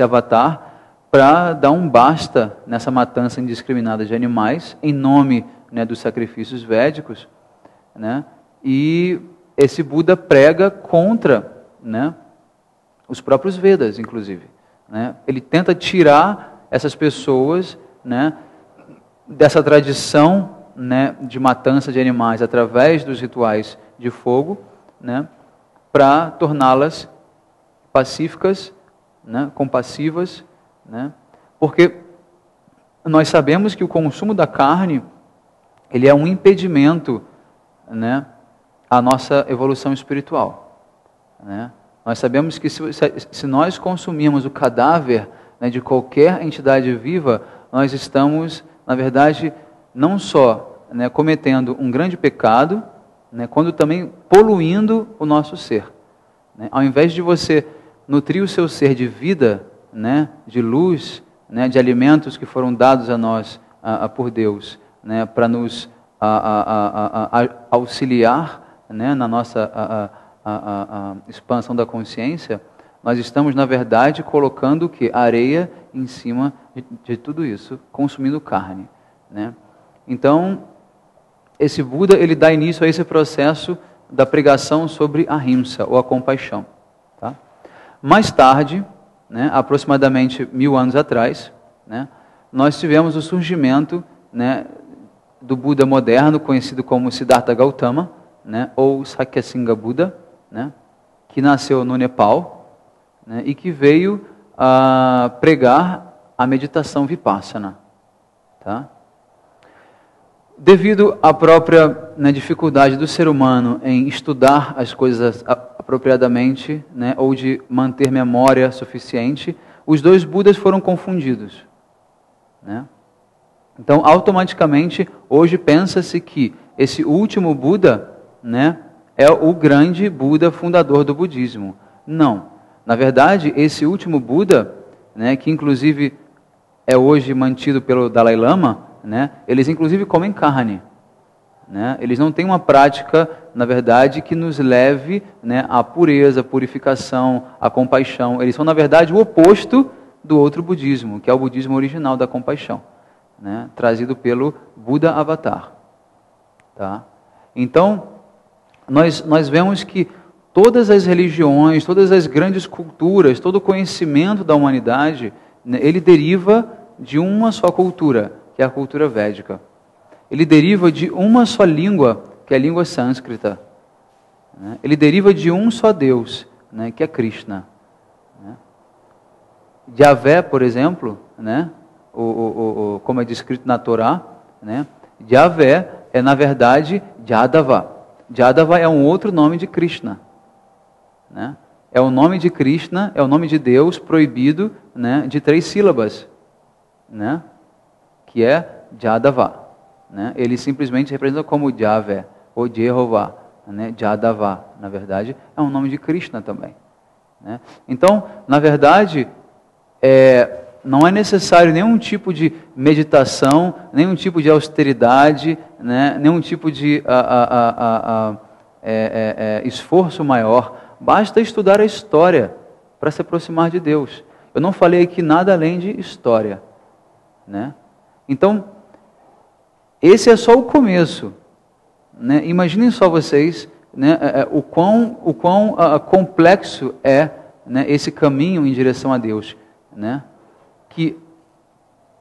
avatar para dar um basta nessa matança indiscriminada de animais, em nome, né, dos sacrifícios védicos, né, e esse Buda prega contra, né, os próprios Vedas, inclusive. Né? Ele tenta tirar essas pessoas, né, dessa tradição, né, de matança de animais através dos rituais de fogo, né, para torná-las pacíficas, né, compassivas, né, porque nós sabemos que o consumo da carne ele é um impedimento, né, à nossa evolução espiritual. Né? Nós sabemos que se nós consumirmos o cadáver, né, de qualquer entidade viva, nós estamos, na verdade, não só, né, cometendo um grande pecado, né, quando também poluindo o nosso ser. Né? Ao invés de você nutrir o seu ser de vida, né, de luz, né, de alimentos que foram dados a nós por Deus, né, para nos auxiliar, né, na nossa expansão da consciência, nós estamos, na verdade, colocando o quê? Areia em cima de tudo isso, consumindo carne. Né? Então, esse Buda, ele dá início a esse processo da pregação sobre a ahimsa, ou a compaixão. Tá? Mais tarde, né, aproximadamente 1000 anos atrás, né, nós tivemos o surgimento, né, do Buda moderno, conhecido como Siddhartha Gautama, né, ou Sakyasingha Buda, né, que nasceu no Nepal, né, e que veio a pregar a meditação Vipassana. Tá? Devido à própria, né, dificuldade do ser humano em estudar as coisas apropriadamente, né, ou de manter memória suficiente, os dois Budas foram confundidos. Né? Então, automaticamente, hoje pensa-se que esse último Buda, né, é o grande Buda fundador do budismo. Não. Na verdade, esse último Buda, né, que inclusive é hoje mantido pelo Dalai Lama, né, eles inclusive comem carne. Né? Eles não têm uma prática, na verdade, que nos leve, né, à pureza, à purificação, à compaixão. Eles são, na verdade, o oposto do outro budismo, que é o budismo original da compaixão, né, trazido pelo Buda Avatar. Tá? Então, nós vemos que todas as religiões, todas as grandes culturas, todo o conhecimento da humanidade, né, ele deriva de uma só cultura, que é a cultura védica. Ele deriva de uma só língua, que é a língua sânscrita. Né? Ele deriva de um só Deus, né, que é Krishna. Né? Yahvé, por exemplo, né, como é descrito na Torá, né, Yahvé é, na verdade, Yadava. Yadava é um outro nome de Krishna. Né? É o nome de Krishna, é o nome de Deus proibido, né, de 3 sílabas, né, que é Yadava. Né? Ele simplesmente representa como Yahvé, ou Jehová, né? Yadava, na verdade, é um nome de Krishna também. Né? Então, na verdade, não é necessário nenhum tipo de meditação, nenhum tipo de austeridade, né? Nenhum tipo de esforço maior. Basta estudar a história para se aproximar de Deus. Eu não falei aqui nada além de história. Né? Então, esse é só o começo. Né? Imaginem só vocês, né, o quão complexo é, né, esse caminho em direção a Deus. Né? Que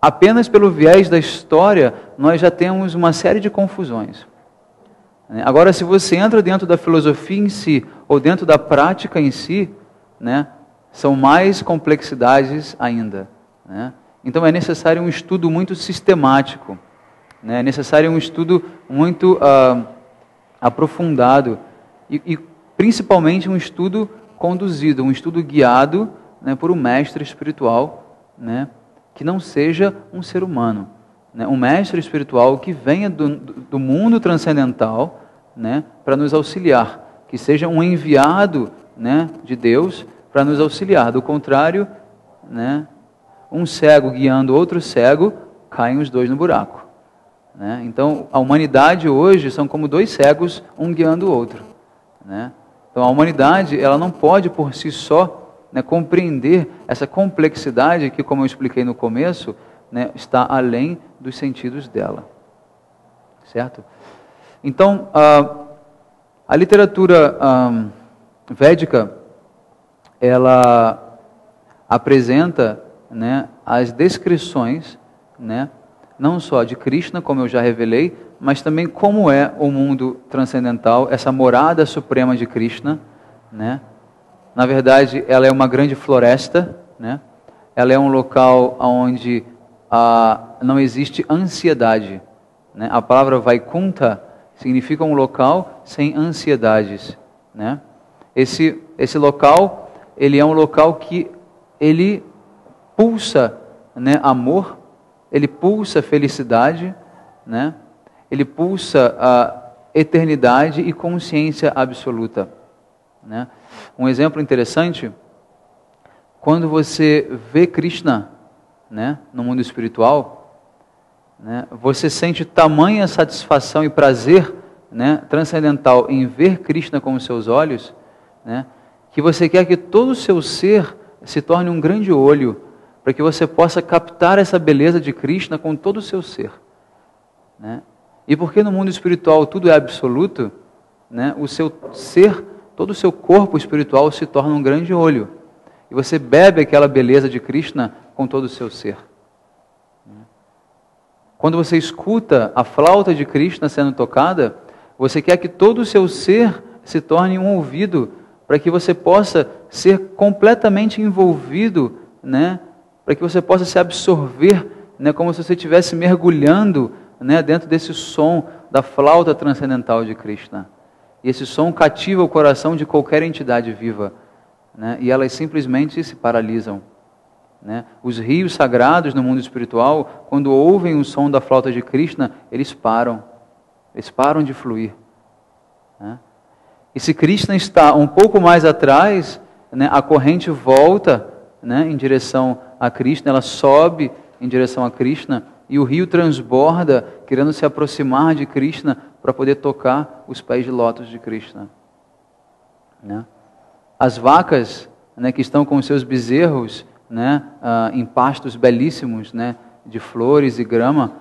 apenas pelo viés da história nós já temos uma série de confusões. Né? Agora, se você entra dentro da filosofia em si, ou dentro da prática em si, né, são mais complexidades ainda. Né? Então é necessário um estudo muito sistemático. Né? É necessário um estudo muito aprofundado e principalmente um estudo conduzido, um estudo guiado, né, por um mestre espiritual, né, que não seja um ser humano. Né? Um mestre espiritual que venha do mundo transcendental, né, para nos auxiliar, que seja um enviado, né, de Deus para nos auxiliar. Do contrário, né, um cego guiando outro cego, caem os dois no buraco. Né? Então, a humanidade hoje são como 2 cegos, um guiando o outro. Né? Então, a humanidade ela não pode por si só, né, compreender essa complexidade que, como eu expliquei no começo, né, está além dos sentidos dela. Certo? Então, A literatura védica, ela apresenta, né, as descrições, né, não só de Krishna, como eu já revelei, mas também como é o mundo transcendental, essa morada suprema de Krishna, né? Na verdade, ela é uma grande floresta, né? Ela é um local onde não existe ansiedade, né? A palavra Vaikuntha significa um local sem ansiedades, né? Esse local, ele é um local que ele pulsa, né, amor, ele pulsa felicidade, né? Ele pulsa a eternidade e consciência absoluta, né? Um exemplo interessante, quando você vê Krishna, né, no mundo espiritual, né, você sente tamanha satisfação e prazer, né, transcendental em ver Krishna com os seus olhos, né, que você quer que todo o seu ser se torne um grande olho, para que você possa captar essa beleza de Krishna com todo o seu ser, né? E porque no mundo espiritual tudo é absoluto, né, o seu ser, todo o seu corpo espiritual se torna um grande olho. E você bebe aquela beleza de Krishna com todo o seu ser. Quando você escuta a flauta de Krishna sendo tocada, você quer que todo o seu ser se torne um ouvido, para que você possa ser completamente envolvido, né, para que você possa se absorver, né, como se você estivesse mergulhando, né, dentro desse som da flauta transcendental de Krishna. E esse som cativa o coração de qualquer entidade viva, né, e elas simplesmente se paralisam, né? Os rios sagrados no mundo espiritual, quando ouvem o som da flauta de Krishna, eles param de fluir, né? E se Krishna está um pouco mais atrás, né, a corrente volta, né, em direção a Krishna, ela sobe em direção a Krishna, e o rio transborda, querendo se aproximar de Krishna para poder tocar os pés de lótus de Krishna, né? As vacas, né, que estão com os seus bezerros, né, em pastos belíssimos, né, de flores e grama,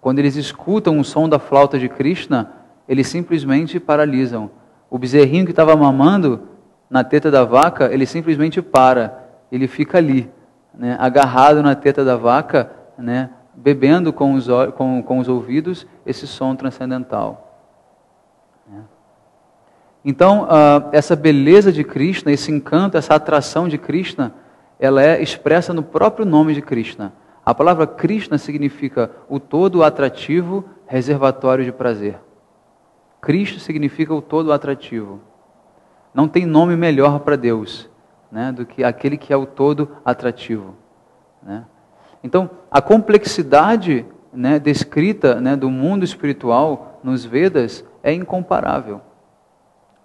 quando eles escutam o som da flauta de Krishna, eles simplesmente paralisam. O bezerrinho que estava mamando na teta da vaca, ele simplesmente para, ele fica ali, né, agarrado na teta da vaca, né, bebendo com os ouvidos esse som transcendental. Então, essa beleza de Krishna, esse encanto, essa atração de Krishna, ela é expressa no próprio nome de Krishna. A palavra Krishna significa o todo atrativo, reservatório de prazer. Krishna significa o todo atrativo. Não tem nome melhor para Deus, né, do que aquele que é o todo atrativo, né? Então, a complexidade, né, descrita, né, do mundo espiritual nos Vedas é incomparável.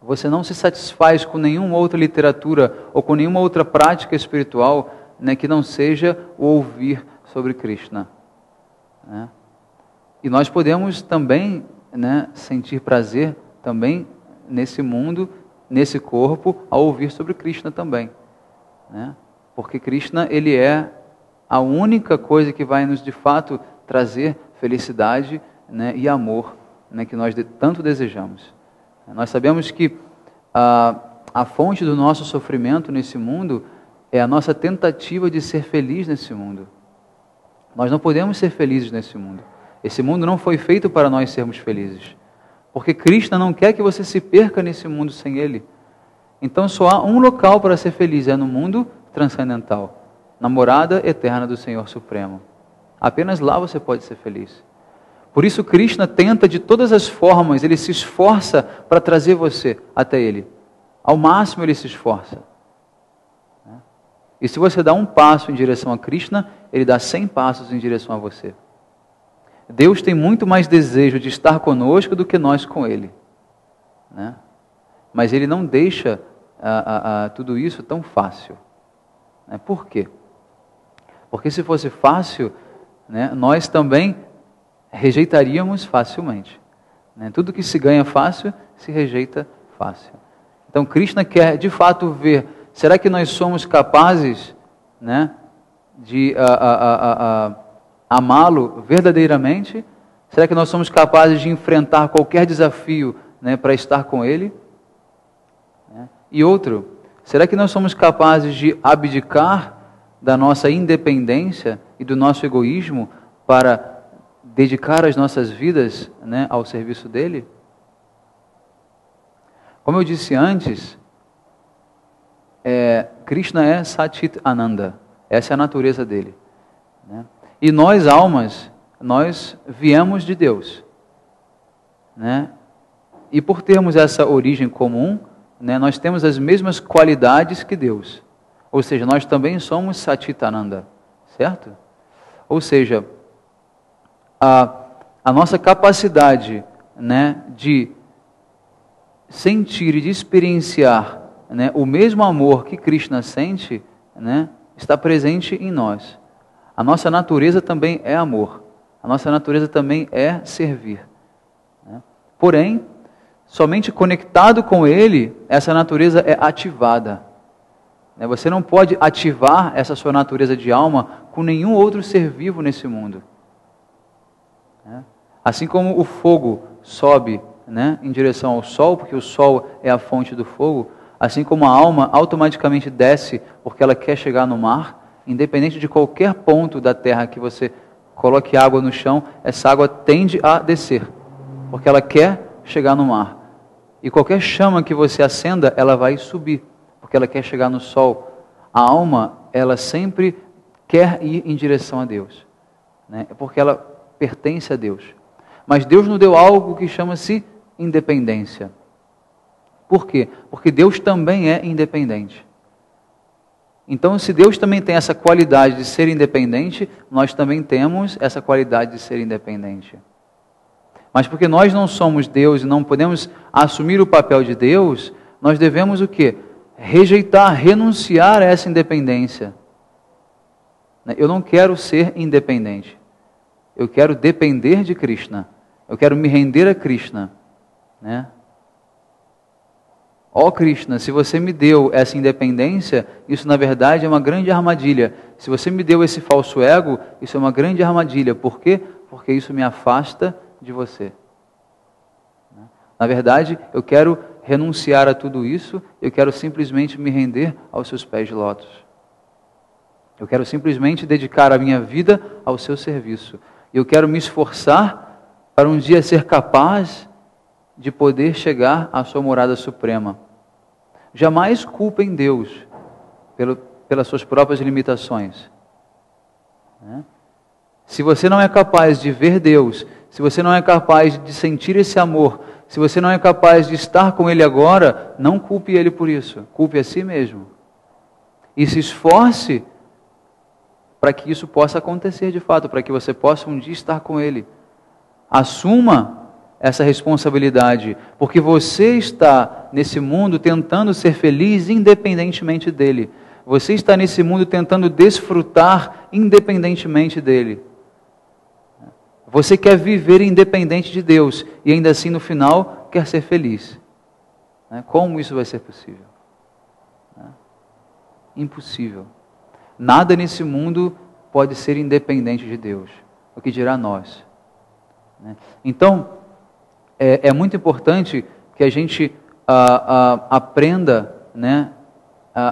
Você não se satisfaz com nenhuma outra literatura ou com nenhuma outra prática espiritual, né, que não seja o ouvir sobre Krishna, né? E nós podemos também, né, sentir prazer também nesse mundo, nesse corpo, ao ouvir sobre Krishna também, né? Porque Krishna, ele é a única coisa que vai nos de fato trazer felicidade, né, e amor, né, que nós tanto desejamos. Nós sabemos que a fonte do nosso sofrimento nesse mundo é a nossa tentativa de ser feliz nesse mundo. Nós não podemos ser felizes nesse mundo. Esse mundo não foi feito para nós sermos felizes. Porque Krishna não quer que você se perca nesse mundo sem Ele. Então só há um local para ser feliz, é no mundo transcendental, na morada eterna do Senhor Supremo. Apenas lá você pode ser feliz. Por isso Krishna tenta de todas as formas, ele se esforça para trazer você até Ele. Ao máximo ele se esforça. E se você dá um passo em direção a Krishna, Ele dá 100 passos em direção a você. Deus tem muito mais desejo de estar conosco do que nós com Ele, né? Mas Ele não deixa tudo isso tão fácil, né? Por quê? Porque se fosse fácil, né, nós também rejeitaríamos facilmente, né? Tudo que se ganha fácil, se rejeita fácil. Então Krishna quer de fato ver, será que nós somos capazes, né, de amá-lo verdadeiramente? Será que nós somos capazes de enfrentar qualquer desafio né, para estar com Ele? E outro, será que nós somos capazes de abdicar da nossa independência e do nosso egoísmo para dedicar as nossas vidas, né, ao serviço dele? Como eu disse antes, Krishna é Satchit Ananda. Essa é a natureza dele, né? E nós, almas, nós viemos de Deus, né? E por termos essa origem comum, né, nós temos as mesmas qualidades que Deus. Ou seja, nós também somos Satchitananda, certo? Ou seja, a nossa capacidade, né, de sentir e de experienciar, né, o mesmo amor que Krishna sente, né, está presente em nós. A nossa natureza também é amor. A nossa natureza também é servir, né? Porém, somente conectado com Ele, essa natureza é ativada. Você não pode ativar essa sua natureza de alma com nenhum outro ser vivo nesse mundo. Assim como o fogo sobe, né, em direção ao sol, porque o sol é a fonte do fogo, assim como a alma automaticamente desce porque ela quer chegar no mar, independente de qualquer ponto da terra que você coloque água no chão, essa água tende a descer, porque ela quer chegar no mar. E qualquer chama que você acenda, ela vai subir, porque ela quer chegar no sol. A alma, ela sempre quer ir em direção a Deus, né? Porque ela pertence a Deus. Mas Deus nos deu algo que chama-se independência. Por quê? Porque Deus também é independente. Então, se Deus também tem essa qualidade de ser independente, nós também temos essa qualidade de ser independente. Mas porque nós não somos Deus e não podemos assumir o papel de Deus, nós devemos o quê? Rejeitar, renunciar a essa independência. Eu não quero ser independente. Eu quero depender de Krishna. Eu quero me render a Krishna, né? Ó Krishna, se você me deu essa independência, isso na verdade é uma grande armadilha. Se você me deu esse falso ego, isso é uma grande armadilha. Por quê? Porque isso me afasta de você. Na verdade, eu quero renunciar a tudo isso, eu quero simplesmente me render aos seus pés de lótus. Eu quero simplesmente dedicar a minha vida ao seu serviço. Eu quero me esforçar para um dia ser capaz de poder chegar à sua morada suprema. Jamais culpem Deus pelas suas próprias limitações, né? Se você não é capaz de ver Deus, se você não é capaz de sentir esse amor, se você não é capaz de estar com Ele agora, não culpe Ele por isso. Culpe a si mesmo. E se esforce para que isso possa acontecer de fato, para que você possa um dia estar com Ele. Assuma essa responsabilidade, porque você está nesse mundo tentando ser feliz independentemente dEle. Você está nesse mundo tentando desfrutar independentemente dEle. Você quer viver independente de Deus e ainda assim no final quer ser feliz. Como isso vai ser possível? Impossível. Nada nesse mundo pode ser independente de Deus. O que dirá nós? Então, é muito importante que a gente aprenda, né,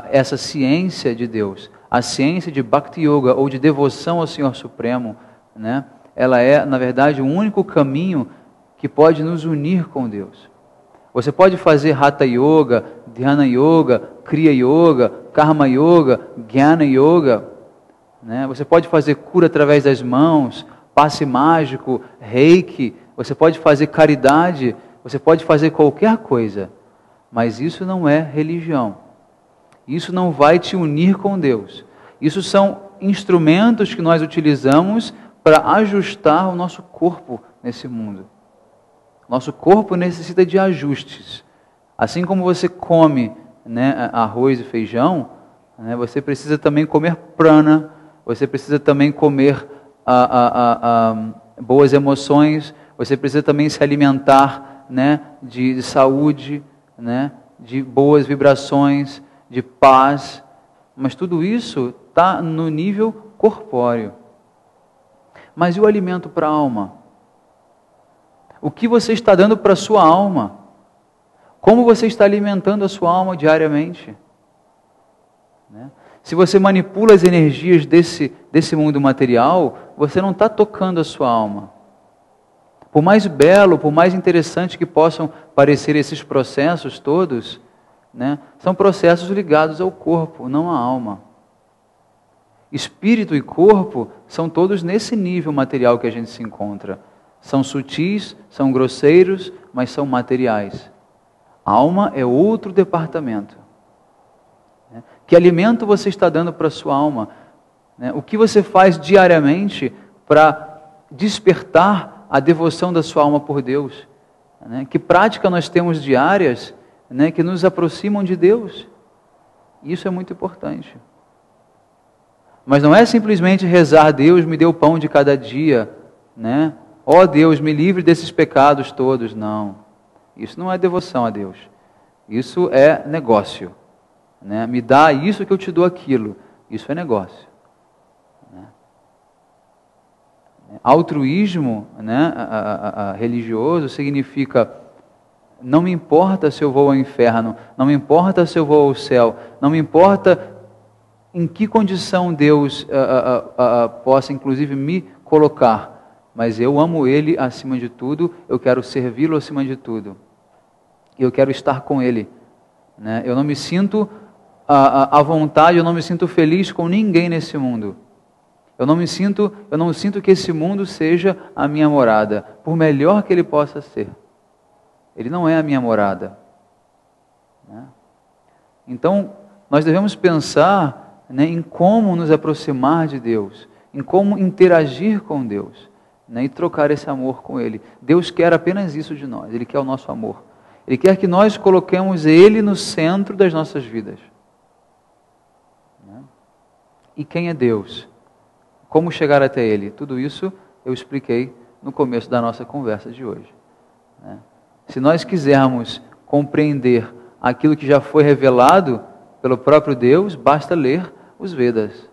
essa ciência de Deus. A ciência de Bhakti Yoga ou de devoção ao Senhor Supremo, né? Ela é, na verdade, o único caminho que pode nos unir com Deus. Você pode fazer Hatha Yoga, Dhyana Yoga, Kriya Yoga, Karma Yoga, Jnana Yoga, né? Você pode fazer cura através das mãos, passe mágico, reiki, você pode fazer caridade, você pode fazer qualquer coisa, mas isso não é religião. Isso não vai te unir com Deus. Isso são instrumentos que nós utilizamos para ajustar o nosso corpo nesse mundo. Nosso corpo necessita de ajustes. Assim como você come, né, arroz e feijão, né, você precisa também comer prana, você precisa também comer boas emoções, você precisa também se alimentar, né, de saúde, né, de boas vibrações, de paz. Mas tudo isso está no nível corpóreo. Mas e o alimento para a alma? O que você está dando para a sua alma? Como você está alimentando a sua alma diariamente? Né? Se você manipula as energias desse mundo material, você não está tocando a sua alma. Por mais belo, por mais interessante que possam parecer esses processos todos, né, são processos ligados ao corpo, não à alma. Espírito e corpo são todos nesse nível material que a gente se encontra. São sutis, são grosseiros, mas são materiais. A alma é outro departamento. Que alimento você está dando para a sua alma? O que você faz diariamente para despertar a devoção da sua alma por Deus? Que prática nós temos diárias que nos aproximam de Deus? Isso é muito importante. Mas não é simplesmente rezar, Deus me dê o pão de cada dia, ó Deus, me livre desses pecados todos. Não, isso não é devoção a Deus. Isso é negócio. Me dá isso que eu te dou aquilo. Isso é negócio. Altruísmo religioso significa: não me importa se eu vou ao inferno, não me importa se eu vou ao céu, não me importa em que condição Deus possa inclusive me colocar, mas eu amo Ele acima de tudo, eu quero servi-lo acima de tudo, eu quero estar com Ele. Eu não me sinto à vontade, eu não me sinto feliz com ninguém nesse mundo. Eu não sinto que esse mundo seja a minha morada, por melhor que ele possa ser. Ele não é a minha morada. Então, nós devemos pensar em como nos aproximar de Deus, em como interagir com Deus, e trocar esse amor com Ele. Deus quer apenas isso de nós, Ele quer o nosso amor. Ele quer que nós coloquemos Ele no centro das nossas vidas. E quem é Deus? Como chegar até Ele? Tudo isso eu expliquei no começo da nossa conversa de hoje. Se nós quisermos compreender aquilo que já foi revelado pelo próprio Deus, basta ler os Vedas.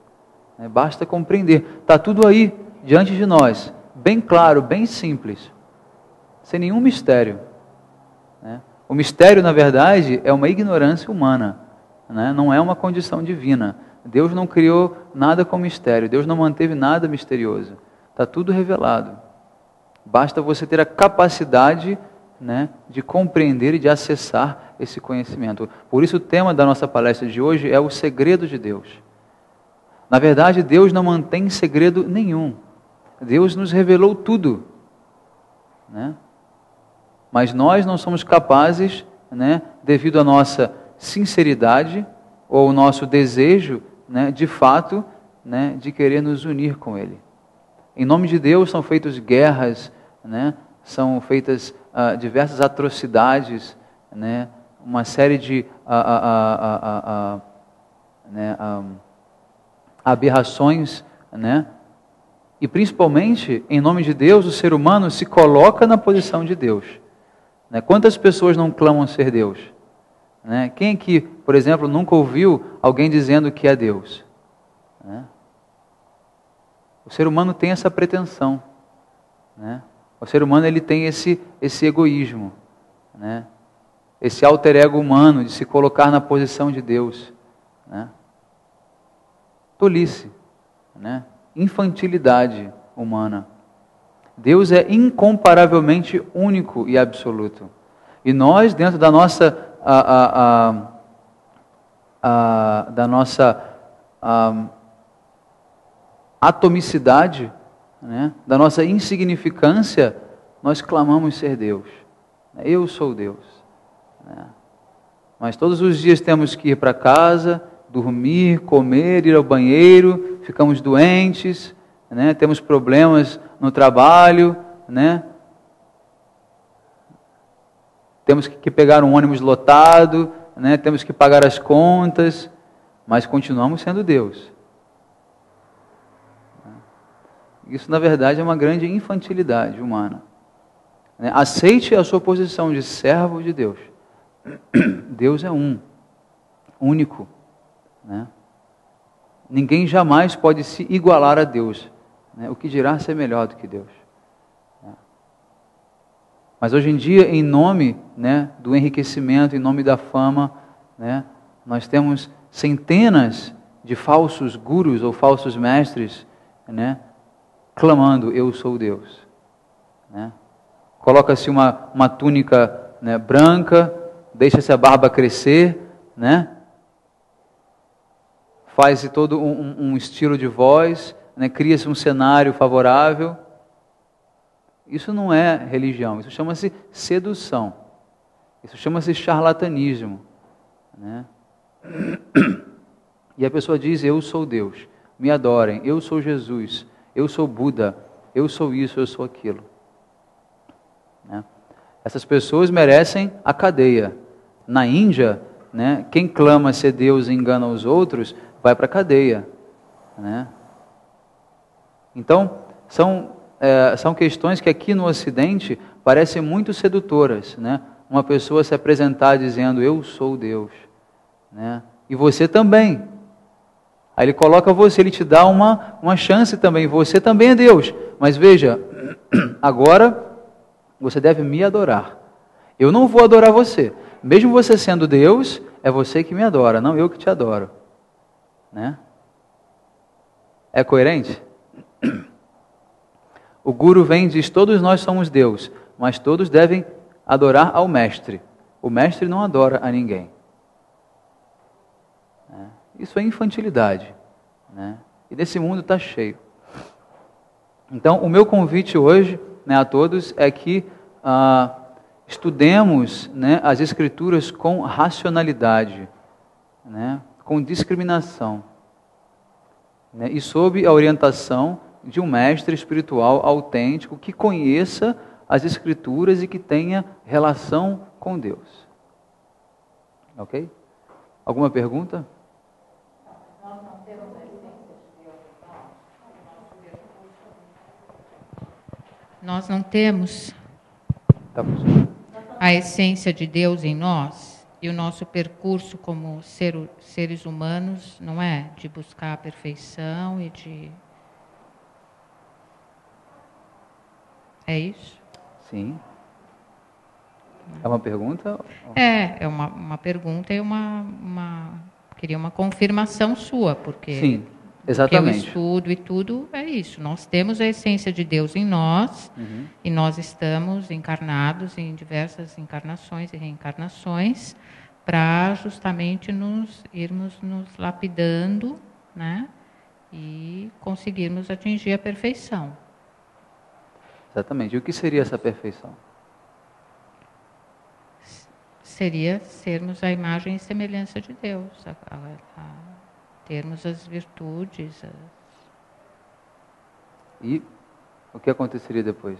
Basta compreender. Está tudo aí, diante de nós, bem claro, bem simples, sem nenhum mistério. O mistério, na verdade, é uma ignorância humana, não é uma condição divina. Deus não criou nada com mistério, Deus não manteve nada misterioso. Está tudo revelado. Basta você ter a capacidade de compreender e de acessar esse conhecimento. Por isso o tema da nossa palestra de hoje é o segredo de Deus. Na verdade, Deus não mantém segredo nenhum. Deus nos revelou tudo. Mas nós não somos capazes, devido à nossa sinceridade ou ao nosso desejo, de fato, de querer nos unir com Ele. Em nome de Deus são feitas guerras, são feitas diversas atrocidades, uma série de aberrações, e principalmente, em nome de Deus, o ser humano se coloca na posição de Deus. Quantas pessoas não clamam ser Deus? Quem aqui, por exemplo, nunca ouviu alguém dizendo que é Deus? O ser humano tem essa pretensão. O ser humano ele tem esse egoísmo, esse alter ego humano de se colocar na posição de Deus. Tolice, infantilidade humana. Deus é incomparavelmente único e absoluto. E nós, dentro da nossa atomicidade, da nossa insignificância, nós clamamos ser Deus. Eu sou Deus. Mas todos os dias temos que ir para casa, dormir, comer, ir ao banheiro, ficamos doentes, temos problemas no trabalho, temos que pegar um ônibus lotado, temos que pagar as contas, mas continuamos sendo Deus. Isso, na verdade, é uma grande infantilidade humana. Aceite a sua posição de servo de Deus. Deus é único. Ninguém jamais pode se igualar a Deus. O que dirá ser melhor do que Deus? Mas hoje em dia, em nome, né, do enriquecimento, em nome da fama, né, nós temos centenas de falsos gurus ou falsos mestres, né, clamando, eu sou Deus. Né? Coloca-se uma túnica, né, branca, deixa-se a barba crescer, né? Faz-se todo um estilo de voz, né? Cria-se um cenário favorável. Isso não é religião, isso chama-se sedução. Isso chama-se charlatanismo. Né? E a pessoa diz, eu sou Deus, me adorem, eu sou Jesus, eu sou Buda, eu sou isso, eu sou aquilo. Né? Essas pessoas merecem a cadeia. Na Índia, né, quem clama ser Deus e engana os outros, vai para a cadeia. Né? Então, são questões que aqui no Ocidente parecem muito sedutoras. Né? Uma pessoa se apresentar dizendo, eu sou Deus. Né? E você também. Aí ele coloca você, ele te dá uma chance também. Você também é Deus. Mas veja, agora você deve me adorar. Eu não vou adorar você. Mesmo você sendo Deus, é você que me adora, não eu que te adoro. Né? É coerente? O Guru vem e diz, todos nós somos Deus, mas todos devem adorar ao Mestre. O Mestre não adora a ninguém. Isso é infantilidade. Né? E desse mundo está cheio. Então, o meu convite hoje, né, a todos é que estudemos, né, as Escrituras com racionalidade, né, com discriminação, né, e sob a orientação de um mestre espiritual autêntico que conheça as Escrituras e que tenha relação com Deus. Ok? Alguma pergunta? Nós não temos a essência de Deus em nós, e o nosso percurso como seres humanos não é de buscar a perfeição e de... É isso? Sim. É uma pergunta? É uma pergunta e queria uma confirmação sua, porque... Sim. Exatamente. Porque o estudo e tudo é isso. Nós temos a essência de Deus em nós, e nós estamos encarnados em diversas encarnações e reencarnações para justamente irmos nos lapidando, né? E conseguirmos atingir a perfeição. Exatamente. E o que seria essa perfeição? Seria sermos a imagem e semelhança de Deus, termos as virtudes. E o que aconteceria depois?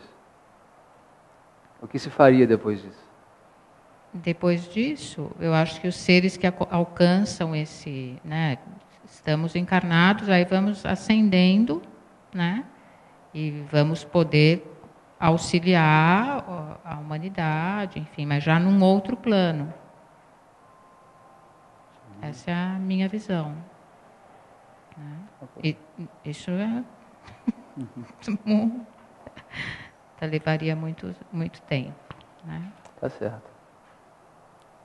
O que se faria depois disso? Depois disso, eu acho que os seres que alcançam esse, né, estamos encarnados, aí vamos ascendendo, né, e vamos poder auxiliar a humanidade, enfim, mas já num outro plano. Essa é a minha visão. E isso levaria muito tempo, né? Tá certo.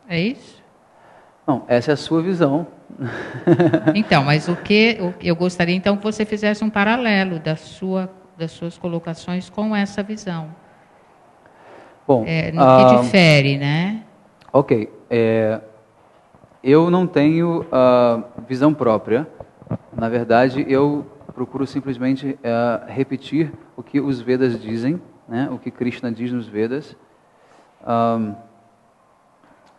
É isso? Não, essa é a sua visão. Então, mas eu gostaria então que você fizesse um paralelo das suas colocações com essa visão. Bom, no que difere, né? Ok. Eu não tenho visão própria. Na verdade, eu procuro simplesmente repetir o que os Vedas dizem, né? O que Krishna diz nos Vedas.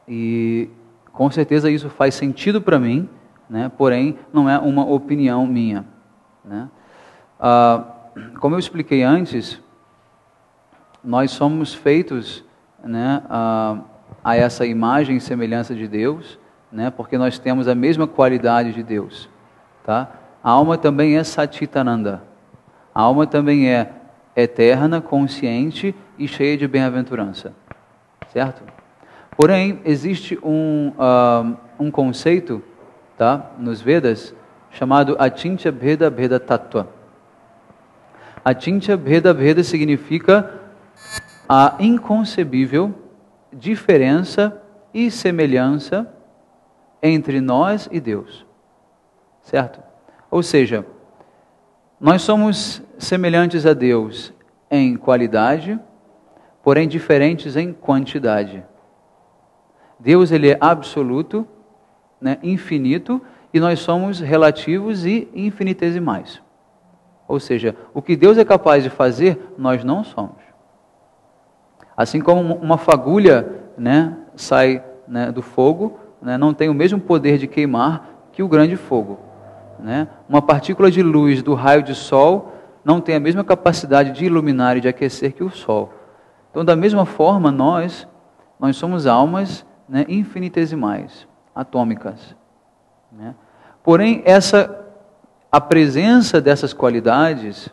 E com certeza isso faz sentido para mim, né? Porém, não é uma opinião minha. Né? Como eu expliquei antes, nós somos feitos, né, a essa imagem e semelhança de Deus, né? Porque nós temos a mesma qualidade de Deus. Tá? A alma também é Satitananda. A alma também é eterna, consciente e cheia de bem-aventurança. Certo? Porém, existe um conceito, tá, nos Vedas chamado Achintya Bheda Bheda Tattva. Achintya Bheda Bheda significa a inconcebível diferença e semelhança entre nós e Deus. Certo? Ou seja, nós somos semelhantes a Deus em qualidade, porém diferentes em quantidade. Deus, ele é absoluto, né, infinito, e nós somos relativos e infinitesimais. Ou seja, o que Deus é capaz de fazer, nós não somos. Assim como uma fagulha, né, sai, né, do fogo, né, não tem o mesmo poder de queimar que o grande fogo. Né? Uma partícula de luz do raio de sol não tem a mesma capacidade de iluminar e de aquecer que o sol. Então, da mesma forma, nós somos almas, né, infinitesimais, atômicas. Né? Porém, a presença dessas qualidades,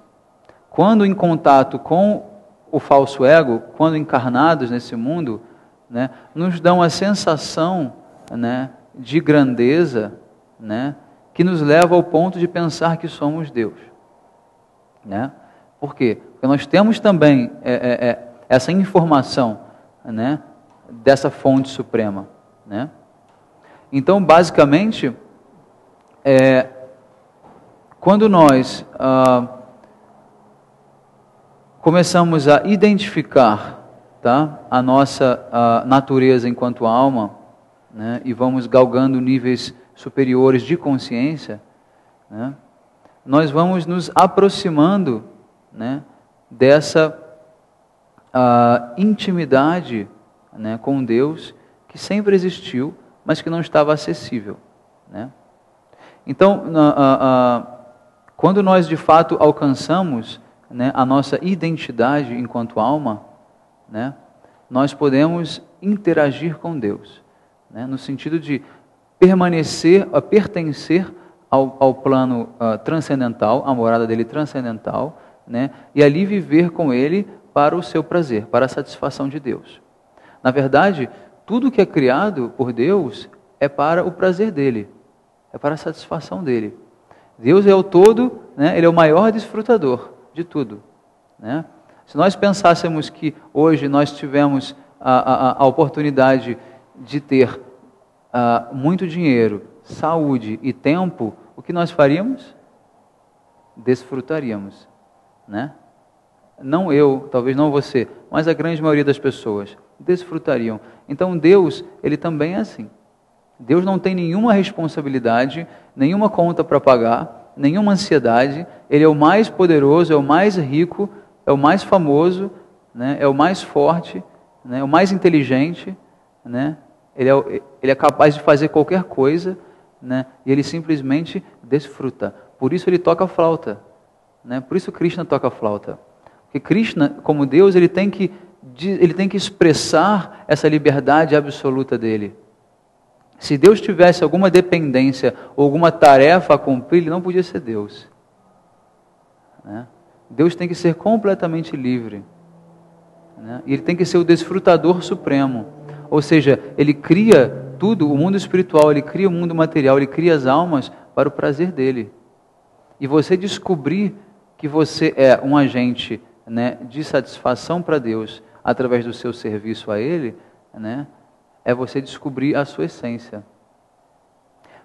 quando em contato com o falso ego, quando encarnados nesse mundo, né, nos dão a sensação, né, de grandeza, né, que nos leva ao ponto de pensar que somos Deus. Né? Por quê? Porque nós temos também essa informação, né, dessa fonte suprema. Né? Então, basicamente, quando nós começamos a identificar, tá, a nossa natureza enquanto alma, né, e vamos galgando níveis superiores de consciência, né, nós vamos nos aproximando, né, dessa intimidade, né, com Deus que sempre existiu, mas que não estava acessível. Né? Então, quando nós de fato alcançamos, né, a nossa identidade enquanto alma, né, nós podemos interagir com Deus, né, no sentido de pertencer ao plano transcendental, à morada dele transcendental, né, e ali viver com ele para o seu prazer, para a satisfação de Deus. Na verdade, tudo que é criado por Deus é para o prazer dele, é para a satisfação dele. Deus é o todo, né, ele é o maior desfrutador de tudo. Né? Se nós pensássemos que hoje nós tivemos a oportunidade de ter muito dinheiro, saúde e tempo, o que nós faríamos? Desfrutaríamos. Né? Não eu, talvez não você, mas a grande maioria das pessoas desfrutariam. Então Deus, ele também é assim. Deus não tem nenhuma responsabilidade, nenhuma conta para pagar, nenhuma ansiedade. Ele é o mais poderoso, é o mais rico, é o mais famoso, né? É o mais forte, né? É o mais inteligente, né? Ele é capaz de fazer qualquer coisa, né? E ele simplesmente desfruta. Por isso ele toca a flauta. Né? Por isso Krishna toca a flauta. Porque Krishna, como Deus, ele tem que expressar essa liberdade absoluta dele. Se Deus tivesse alguma dependência ou alguma tarefa a cumprir, ele não podia ser Deus. Né? Deus tem que ser completamente livre. Né? E ele tem que ser o desfrutador supremo. Ou seja, ele cria tudo, o mundo espiritual, ele cria o mundo material, ele cria as almas para o prazer dele. E você descobrir que você é um agente, né, de satisfação para Deus através do seu serviço a Ele, né, é você descobrir a sua essência.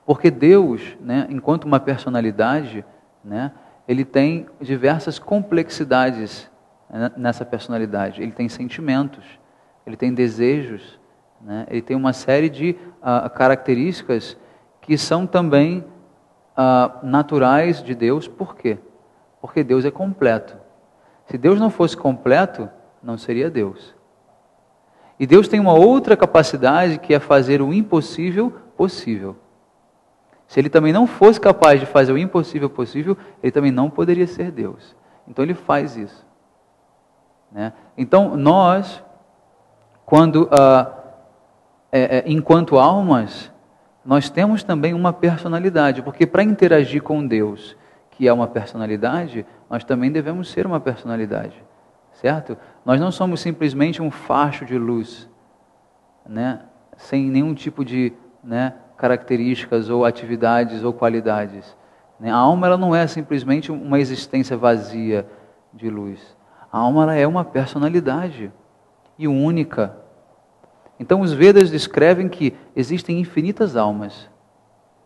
Porque Deus, né, enquanto uma personalidade, né, ele tem diversas complexidades, né, nessa personalidade. Ele tem sentimentos, ele tem desejos, né, ele tem uma série de características que são também naturais de Deus. Por quê? Porque Deus é completo. Se Deus não fosse completo, não seria Deus. E Deus tem uma outra capacidade, que é fazer o impossível possível. Se Ele também não fosse capaz de fazer o impossível possível, Ele também não poderia ser Deus. Então Ele faz isso. Né? Então nós, quando enquanto almas, nós temos também uma personalidade, porque para interagir com Deus, que é uma personalidade, nós também devemos ser uma personalidade, certo? Nós não somos simplesmente um facho de luz, né? Sem nenhum tipo de, né, características ou atividades ou qualidades. Né? A alma, ela não é simplesmente uma existência vazia de luz. A alma, ela é uma personalidade. e única. Então os Vedas descrevem que existem infinitas almas,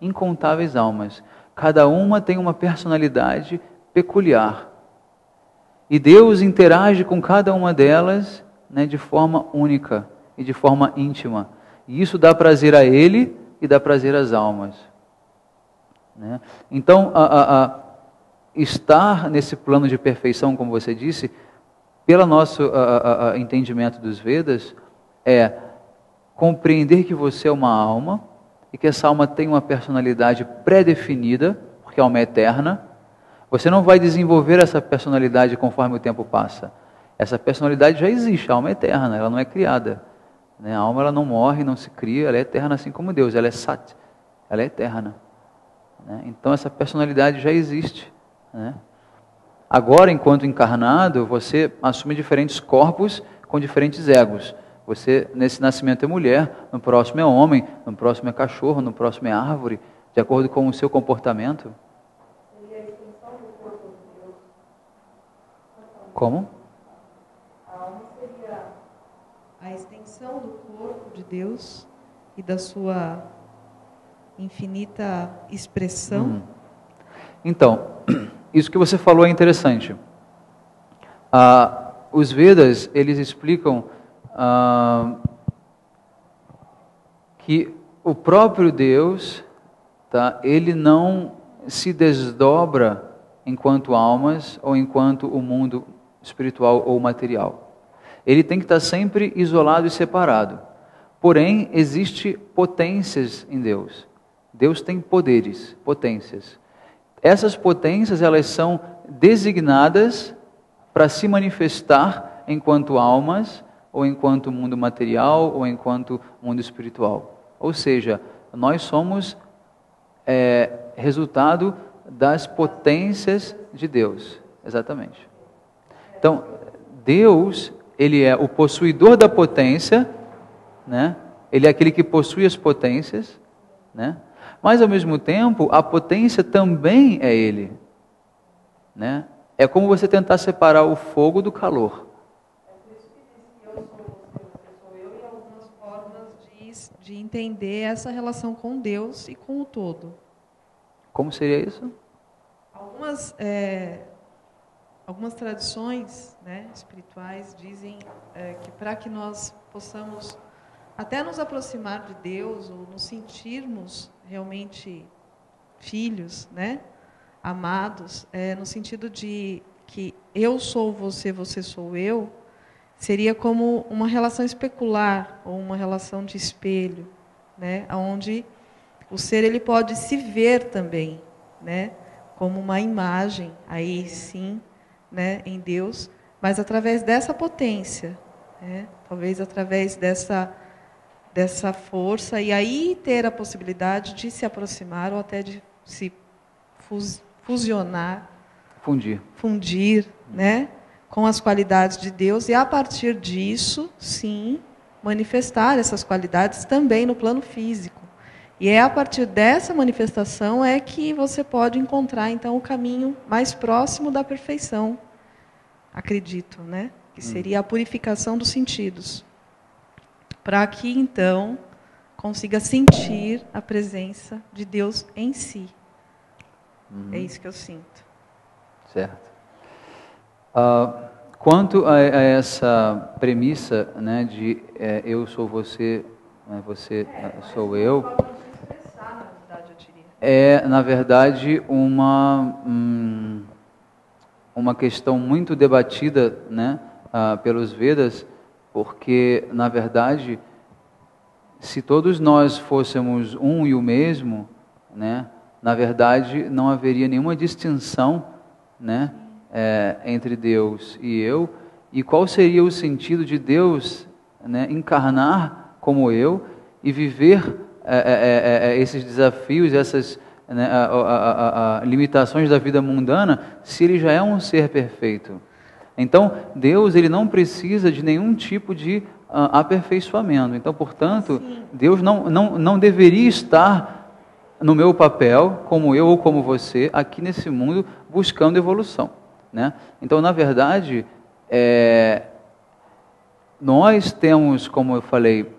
incontáveis almas. Cada uma tem uma personalidade peculiar. E Deus interage com cada uma delas, né, de forma única e de forma íntima. E isso dá prazer a Ele e dá prazer às almas. Né? Então, estar nesse plano de perfeição, como você disse, pelo nosso entendimento dos Vedas, é compreender que você é uma alma e que essa alma tem uma personalidade pré-definida, porque a alma é eterna. Você não vai desenvolver essa personalidade conforme o tempo passa. Essa personalidade já existe, a alma é eterna, ela não é criada. Né? A alma ela não morre, não se cria, ela é eterna assim como Deus, ela é sat, ela é eterna. Né? Então essa personalidade já existe. Né? Agora, enquanto encarnado, você assume diferentes corpos com diferentes egos. Você, nesse nascimento, é mulher, no próximo é homem, no próximo é cachorro, no próximo é árvore, de acordo com o seu comportamento. Como? A alma seria a extensão do corpo de Deus e da sua infinita expressão. Então, isso que você falou é interessante. Os Vedas, eles explicam que o próprio Deus, tá, ele não se desdobra enquanto almas ou enquanto o mundo espiritual ou material. Ele tem que estar sempre isolado e separado. Porém, existe potências em Deus. Deus tem poderes, potências. Essas potências, elas são designadas para se manifestar enquanto almas, ou enquanto mundo material, ou enquanto mundo espiritual. Ou seja, nós somos resultado das potências de Deus. Exatamente. Então, Deus, ele é o possuidor da potência, né? Ele é aquele que possui as potências, né? Mas, ao mesmo tempo, a potência também é Ele. Né? É como você tentar separar o fogo do calor. É por isso que diz que eu sou você sou eu, e algumas formas de entender essa relação com Deus e com o todo. Como seria isso? Algumas tradições, né, espirituais dizem que para que nós possamos até nos aproximar de Deus ou nos sentirmos realmente filhos, né, amados, no sentido de que eu sou você, você sou eu, seria como uma relação especular ou uma relação de espelho, né, onde o ser ele pode se ver também, né, como uma imagem, aí sim, né, em Deus, mas através dessa potência, né, talvez através dessa força, e aí ter a possibilidade de se aproximar ou até de se fusionar, fundir, né, com as qualidades de Deus, e a partir disso, sim, manifestar essas qualidades também no plano físico. E é a partir dessa manifestação é que você pode encontrar, então, o caminho mais próximo da perfeição, acredito, né, que seria a purificação dos sentidos, para que, então, consiga sentir a presença de Deus em si. É isso que eu sinto. Certo. Quanto a essa premissa, né, de eu sou você, né, você sou eu, é, na verdade, uma questão muito debatida, né, pelos Vedas, porque, na verdade, se todos nós fôssemos um e o mesmo, né, na verdade, não haveria nenhuma distinção, né, entre Deus e eu. E qual seria o sentido de Deus, né, encarnar como eu e viver esses desafios, essas, né, limitações da vida mundana, se Ele já é um ser perfeito? Então, Deus, ele não precisa de nenhum tipo de aperfeiçoamento. Então, portanto, Deus não deveria estar no meu papel, como eu ou como você, aqui nesse mundo, buscando evolução. Né? Então, na verdade, nós temos, como eu falei,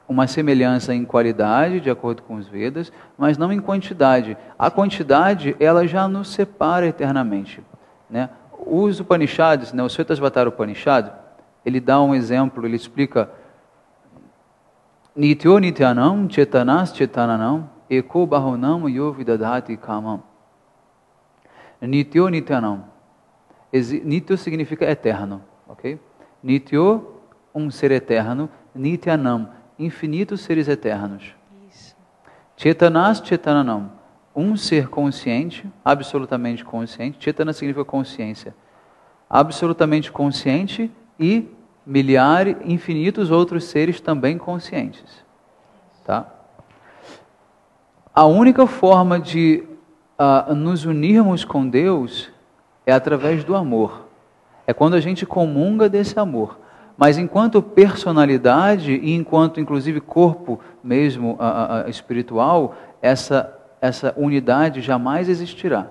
uma semelhança em qualidade, de acordo com os Vedas, mas não em quantidade. A quantidade, ela já nos separa eternamente, né? Os Upanishads, né, o Svetasvatara Upanishad, ele dá um exemplo, ele explica Nityo Nityanam Chetanas Chetananam Eko Bahunam Yo Vidadhati Kamam. Nityo Nityanam. Nityo significa eterno, ok? Nityo, um ser eterno. Nityanam, infinitos seres eternos. Isso. Chetanas Chetananam, um ser consciente, absolutamente consciente. Chetana significa consciência. Absolutamente consciente e milhares, infinitos outros seres também conscientes. Tá? A única forma de nos unirmos com Deus é através do amor. É quando a gente comunga desse amor. Mas enquanto personalidade e enquanto inclusive corpo mesmo espiritual, essa unidade jamais existirá,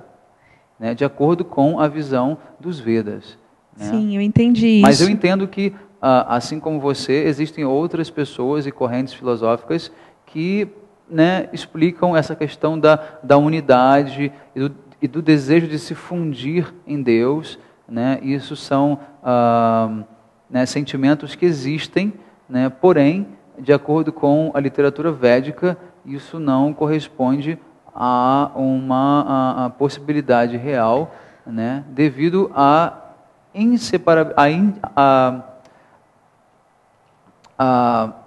né? De acordo com a visão dos Vedas. Né? Sim, eu entendi isso. Mas eu entendo que, assim como você, existem outras pessoas e correntes filosóficas que, né, explicam essa questão da unidade e do desejo de se fundir em Deus. Né? Isso são né, sentimentos que existem, né? Porém, de acordo com a literatura védica, isso não corresponde a uma possibilidade real, né? Devido à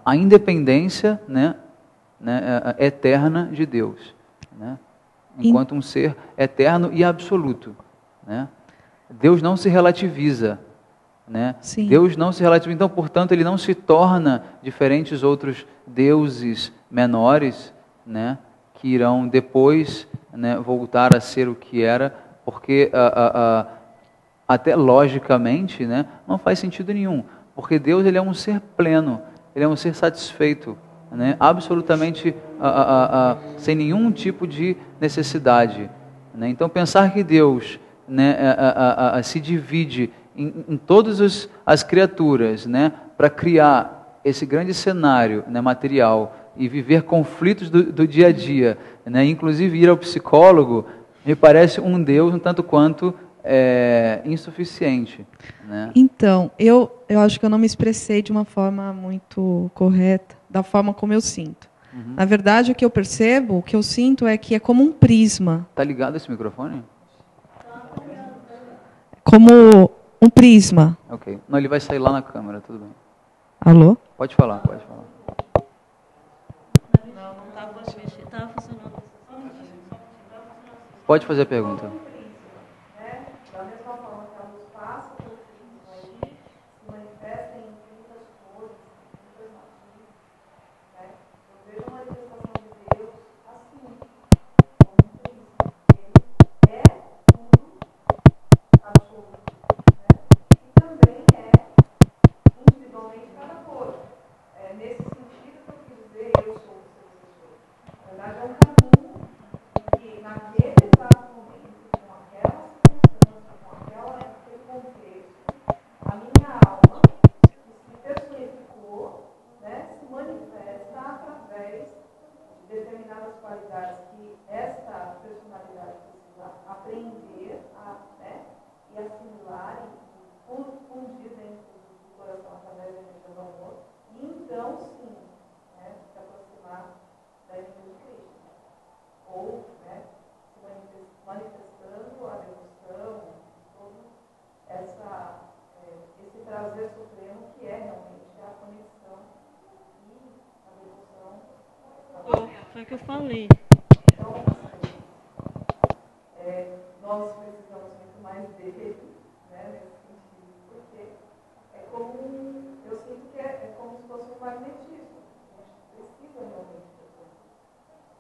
a independência, né, eterna de Deus, né? Enquanto um ser eterno e absoluto, né? Deus não se relativiza, né? Sim. Deus não se relativiza, então, portanto, ele não se torna diferentes outros deuses menores, né, que irão depois, né, voltar a ser o que era, porque até logicamente, né, não faz sentido nenhum, porque Deus, ele é um ser pleno, ele é um ser satisfeito, né, absolutamente sem nenhum tipo de necessidade, né? Então pensar que Deus, né, se divide em todas as criaturas, né, para criar esse grande cenário, né, material e viver conflitos do dia a dia, né, inclusive ir ao psicólogo, me parece um Deus um tanto quanto insuficiente, né? Então, eu acho que eu não me expressei de uma forma muito correta, da forma como eu sinto. Uhum. Na verdade, o que eu percebo, o que eu sinto é que é como um prisma. Tá ligado esse microfone? Como um prisma. Ok. Não, ele vai sair lá na câmera, tudo bem. Alô? Pode falar, pode falar. Não estava funcionando. Pode fazer a pergunta. Da mesma forma que a luz passa pelo prisma e se manifesta em infinitas cores, infinitas matrizes, né? Eu vejo a manifestação de Deus assim, como um prisma. Ele é tudo absoluto, né? E também é individualmente cada cor. Nesse sentido que eu quis dizer, eu sou o seu sucessor. Na verdade, é um caminho que, naquele exato momento, com aquela circunstância, com aquele contexto, a minha alma, que se personificou, né, se manifesta através de determinadas qualidades que esta personalidade precisa aprender né, e assimilar e fundir dentro do coração através da energia do amor, e então, sim, né, se aproximar da energia de Cristo. Ou, né, se manifestando a devoção, todo esse prazer supremo que é realmente a conexão e a devoção. Foi o que eu falei. Então, nós precisamos muito mais dele, né, nesse sentido, porque é como, eu sinto que é como se fosse um magnetismo. A gente precisa realmente dessa,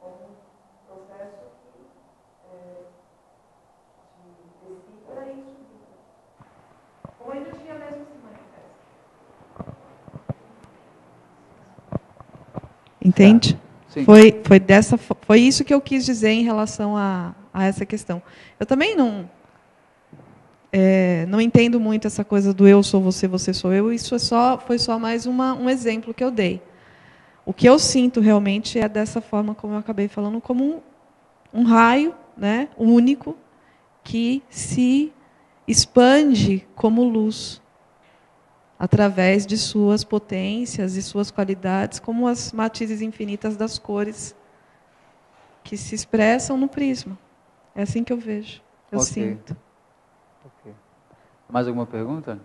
como um processo de decifra e subir. Como a energia mesmo se manifesta. Entende? Sim. Foi isso que eu quis dizer em relação a essa questão. Eu também não... não entendo muito essa coisa do eu sou você, você sou eu. Isso foi só mais um exemplo que eu dei. O que eu sinto realmente é dessa forma, como eu acabei falando, como um raio, né, único, que se expande como luz, através de suas potências e suas qualidades, como as matizes infinitas das cores que se expressam no prisma. É assim que eu vejo, eu sinto. Ok. Mais alguma pergunta?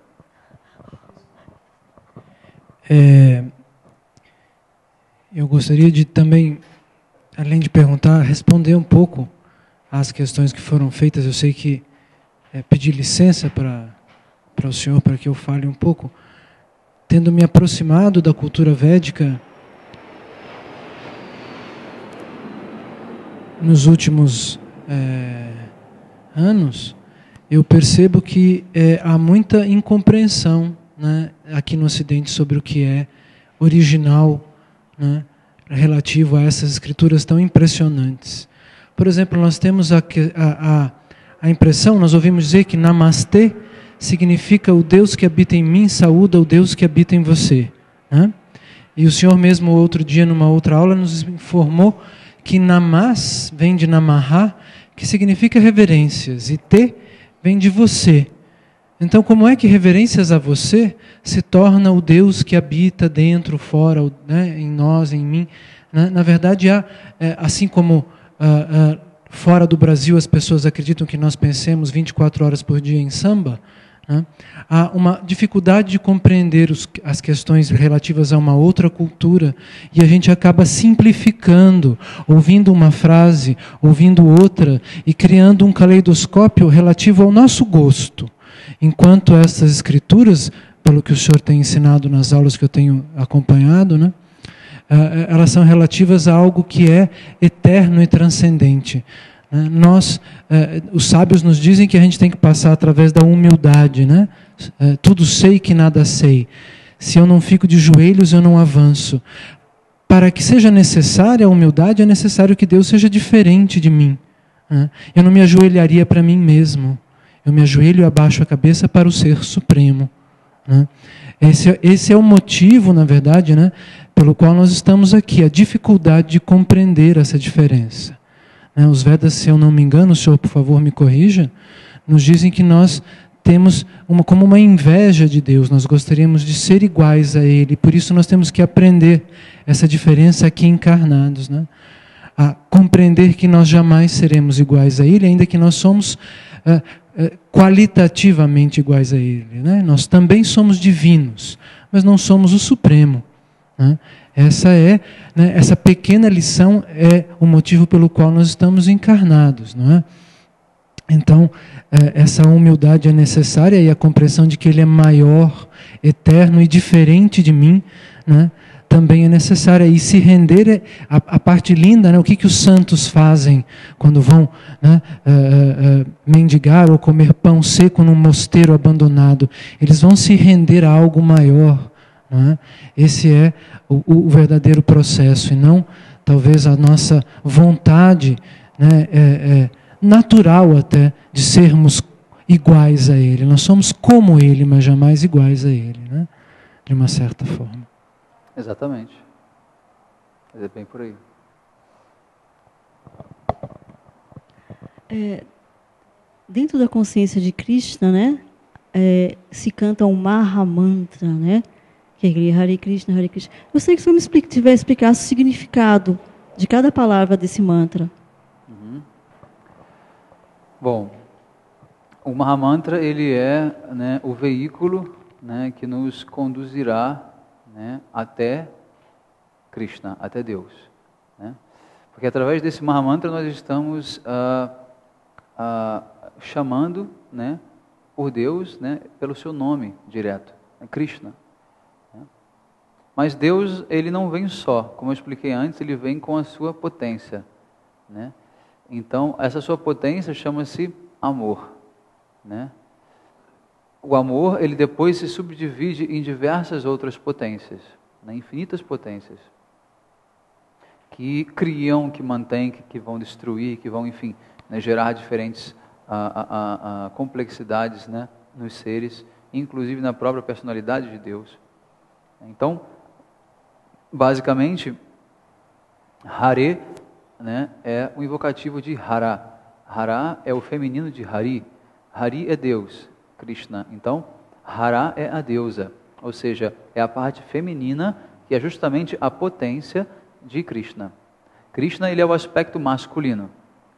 Eu gostaria de também, além de perguntar, responder um pouco às questões que foram feitas. Eu sei que pedir licença para o senhor, para que eu fale um pouco. Tendo me aproximado da cultura védica nos últimos anos, eu percebo que há muita incompreensão, né, aqui no Ocidente sobre o que é original, né, relativo a essas escrituras tão impressionantes. Por exemplo, nós temos a impressão, nós ouvimos dizer que Namastê significa o Deus que habita em mim saúda o Deus que habita em você, né? E o senhor mesmo outro dia, numa outra aula, nos informou que Namas vem de Namaha, que significa reverências, e Te vem de você. Então, como é que reverências a você se torna o Deus que habita dentro, fora, né, em nós, em mim? Na verdade, assim como fora do Brasil as pessoas acreditam que nós pensemos 24 horas por dia em samba, né, há uma dificuldade de compreender as questões relativas a uma outra cultura, e a gente acaba simplificando, ouvindo uma frase, ouvindo outra, e criando um caleidoscópio relativo ao nosso gosto. Enquanto essas escrituras, pelo que o senhor tem ensinado nas aulas que eu tenho acompanhado, né, elas são relativas a algo que é eterno e transcendente. Os sábios nos dizem que a gente tem que passar através da humildade, né? Tudo sei que nada sei. Se eu não fico de joelhos, eu não avanço. Para que seja necessária a humildade, é necessário que Deus seja diferente de mim, né? Eu não me ajoelharia para mim mesmo. Eu me ajoelho e abaixo a cabeça para o Ser Supremo, né? Esse é o motivo, na verdade, né, pelo qual nós estamos aqui, a dificuldade de compreender essa diferença. Os Vedas, se eu não me engano, o senhor, por favor, me corrija, nos dizem que nós temos como uma inveja de Deus, nós gostaríamos de ser iguais a Ele, por isso nós temos que aprender essa diferença aqui encarnados, né? A compreender que nós jamais seremos iguais a Ele, ainda que nós somos qualitativamente iguais a Ele, né? Nós também somos divinos, mas não somos o Supremo, né? Essa pequena lição é o motivo pelo qual nós estamos encarnados, não é? Então, essa humildade é necessária, e a compreensão de que Ele é maior, eterno e diferente de mim, né, também é necessária. E se render, a parte linda, né, o que os santos fazem quando vão, né, mendigar ou comer pão seco num mosteiro abandonado? Eles vão se render a algo maior, né? Esse é o verdadeiro processo, e não talvez a nossa vontade, né, natural até, de sermos iguais a Ele. Nós somos como Ele, mas jamais iguais a Ele, né? De uma certa forma. Exatamente. É bem por aí. Dentro da consciência de Krishna, né, se canta um Mahamantra, né? Que é Hare Krishna, Hare Krishna. Eu gostaria que o senhor me explicasse o significado de cada palavra desse mantra. Uhum. Bom, o Mahamantra, ele é, né, o veículo, né, que nos conduzirá, né, até Krishna, até Deus, né? Porque através desse Mahamantra nós estamos chamando, né, por Deus, né, pelo seu nome direto, né, Krishna. Mas Deus, Ele não vem só, como eu expliquei antes, Ele vem com a sua potência, né? Então, essa sua potência chama-se amor, né? O amor, ele depois se subdivide em diversas outras potências, né? Infinitas potências, que criam, que mantêm, que vão destruir, que vão, enfim, né, gerar diferentes a complexidades, né, nos seres, inclusive na própria personalidade de Deus. Então, basicamente, Hare, né, é o invocativo de Hara. Hara é o feminino de Hari. Hari é Deus, Krishna. Então, Hara é a deusa, ou seja, é a parte feminina que é justamente a potência de Krishna. Krishna, ele é o aspecto masculino,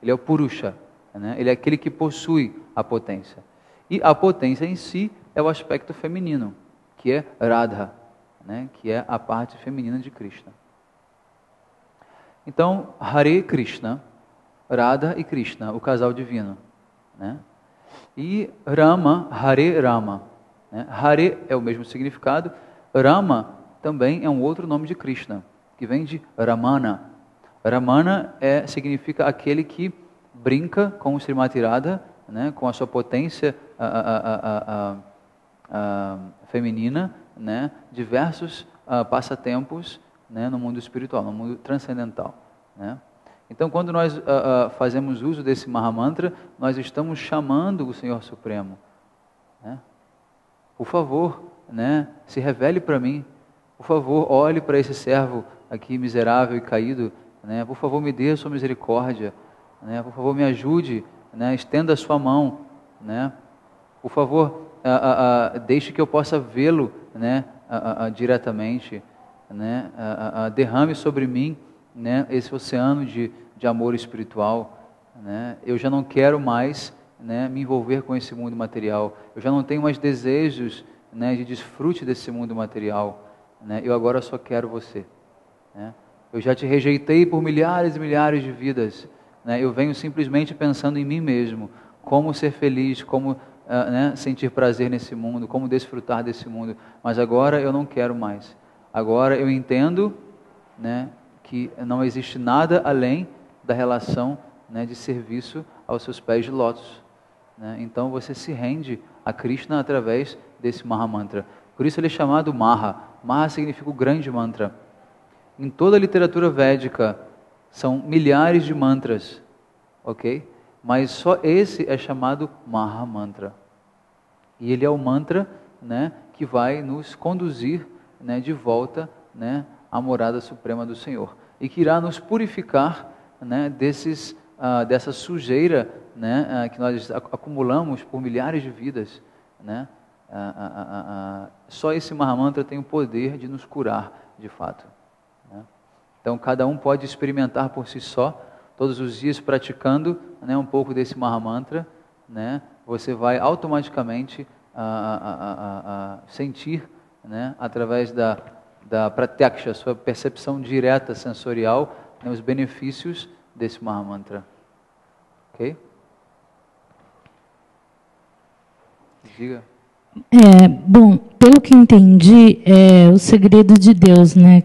ele é o Purusha, né? Ele é aquele que possui a potência. E a potência em si é o aspecto feminino, que é Radha, né? Que é a parte feminina de Krishna. Então, Hare Krishna, Radha e Krishna, o casal divino, né? E Rama, Hare Rama, né? Hare é o mesmo significado, Rama também é um outro nome de Krishna, que vem de Ramana. Ramana significa aquele que brinca com o Srimati Radha, né, com a sua potência feminina, né, diversos passatempos, né, no mundo espiritual, no mundo transcendental, né. Então, quando nós fazemos uso desse Mahamantra, nós estamos chamando o Senhor Supremo, né. Por favor, né, se revele para mim. Por favor, olhe para esse servo aqui miserável e caído, né? Por favor, me dê a sua misericórdia, né? Por favor, me ajude, né? Estenda a sua mão, né? Por favor, deixe que eu possa vê-lo, né? Diretamente, né? Derrame sobre mim, né? Esse oceano de amor espiritual, né? Eu já não quero mais, né, me envolver com esse mundo material. Eu já não tenho mais desejos, né, de desfrute desse mundo material. Né? Eu agora só quero você, né? Eu já te rejeitei por milhares e milhares de vidas, né? Eu venho simplesmente pensando em mim mesmo, como ser feliz, como né, sentir prazer nesse mundo, como desfrutar desse mundo, mas agora eu não quero mais. Agora eu entendo, né, que não existe nada além da relação, né, de serviço aos seus pés de lótus, né? Então você se rende a Krishna através desse Mahamantra. Por isso ele é chamado Maha. Maha significa o grande mantra. Em toda a literatura védica são milhares de mantras, ok? Mas só esse é chamado Maha Mantra. E ele é o mantra, né, que vai nos conduzir, né, de volta, né, à morada suprema do Senhor. E que irá nos purificar, né, dessa sujeira, né, que nós acumulamos por milhares de vidas, né? Só esse Mahamantra tem o poder de nos curar de fato, né? Então cada um pode experimentar por si só, todos os dias praticando, né, um pouco desse Mahamantra, né? Você vai automaticamente sentir, né, através da pratyaksha, sua percepção direta sensorial, né, os benefícios desse Mahamantra. Ok? Diga. Bom, pelo que entendi, é o segredo de Deus, né?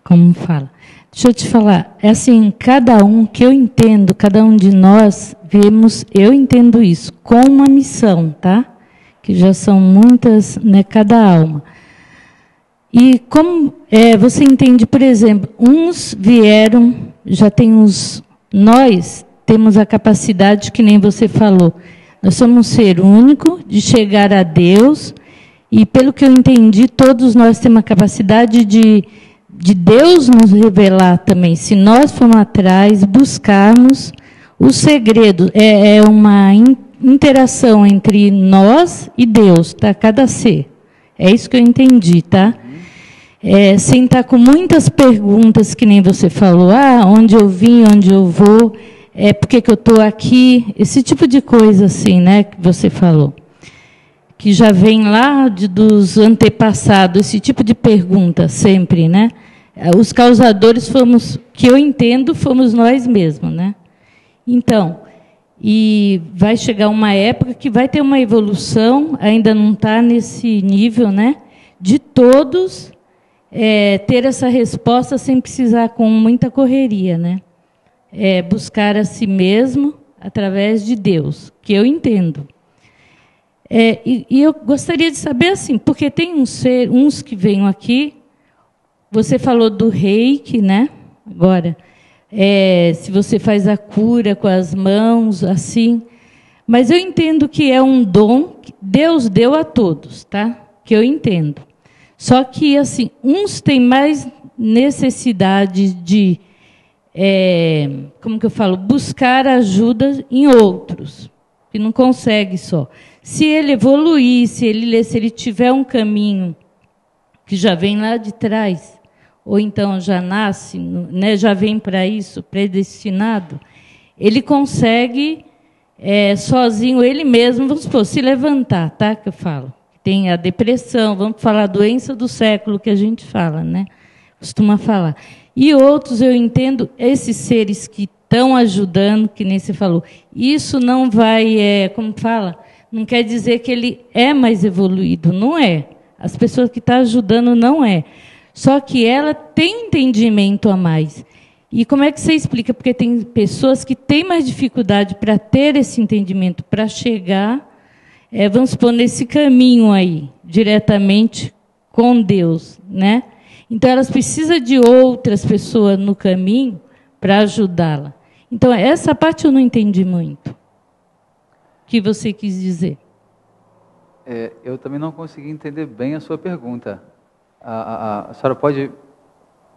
Como fala. Deixa eu te falar, é assim, cada um que eu entendo, cada um de nós vemos, eu entendo isso, com uma missão, tá? Que já são muitas, né, cada alma. E como você entende, por exemplo, uns vieram, já tem uns, nós temos a capacidade, que nem você falou, nós somos um ser único de chegar a Deus, e pelo que eu entendi, todos nós temos a capacidade de Deus nos revelar também. Se nós formos atrás, buscarmos o segredo, é uma interação entre nós e Deus, tá? Cada ser. É isso que eu entendi, tá? Sem estar com muitas perguntas, que nem você falou, onde eu vim, onde eu vou, por que eu estou aqui, esse tipo de coisa assim, né, que você falou. Que já vem lá dos antepassados, esse tipo de pergunta sempre, né? Os causadores fomos, que eu entendo, fomos nós mesmos, né? Então, e vai chegar uma época que vai ter uma evolução, ainda não está nesse nível, né? De todos ter essa resposta sem precisar com muita correria, né? Buscar a si mesmo através de Deus, que eu entendo. E eu gostaria de saber assim, porque tem uns que vêm aqui, você falou do reiki, né? Agora, se você faz a cura com as mãos, assim, Mas eu entendo que é um dom que Deus deu a todos, tá? Que eu entendo. Só que, assim, uns têm mais necessidade de, como que eu falo, buscar ajuda em outros, que não consegue só. Se ele evoluir, se ele tiver um caminho que já vem lá de trás, ou então já nasce, né, já vem para isso, predestinado, ele consegue, sozinho, ele mesmo, vamos supor, se levantar, tá? Que eu falo. Tem a depressão, vamos falar a doença do século que a gente fala, né? Costuma falar. E outros, eu entendo, esses seres que estão ajudando, que nem você falou, isso não vai, como fala, não quer dizer que ele é mais evoluído, não é. As pessoas que estão ajudando não é. Só que ela tem entendimento a mais. E como é que você explica? Porque tem pessoas que têm mais dificuldade para ter esse entendimento, para chegar, vamos supor, nesse caminho aí, diretamente com Deus, né? Então, elas precisam de outras pessoas no caminho para ajudá-la. Então, essa parte eu não entendi muito. O que você quis dizer? Eu também não consegui entender bem a sua pergunta. A senhora pode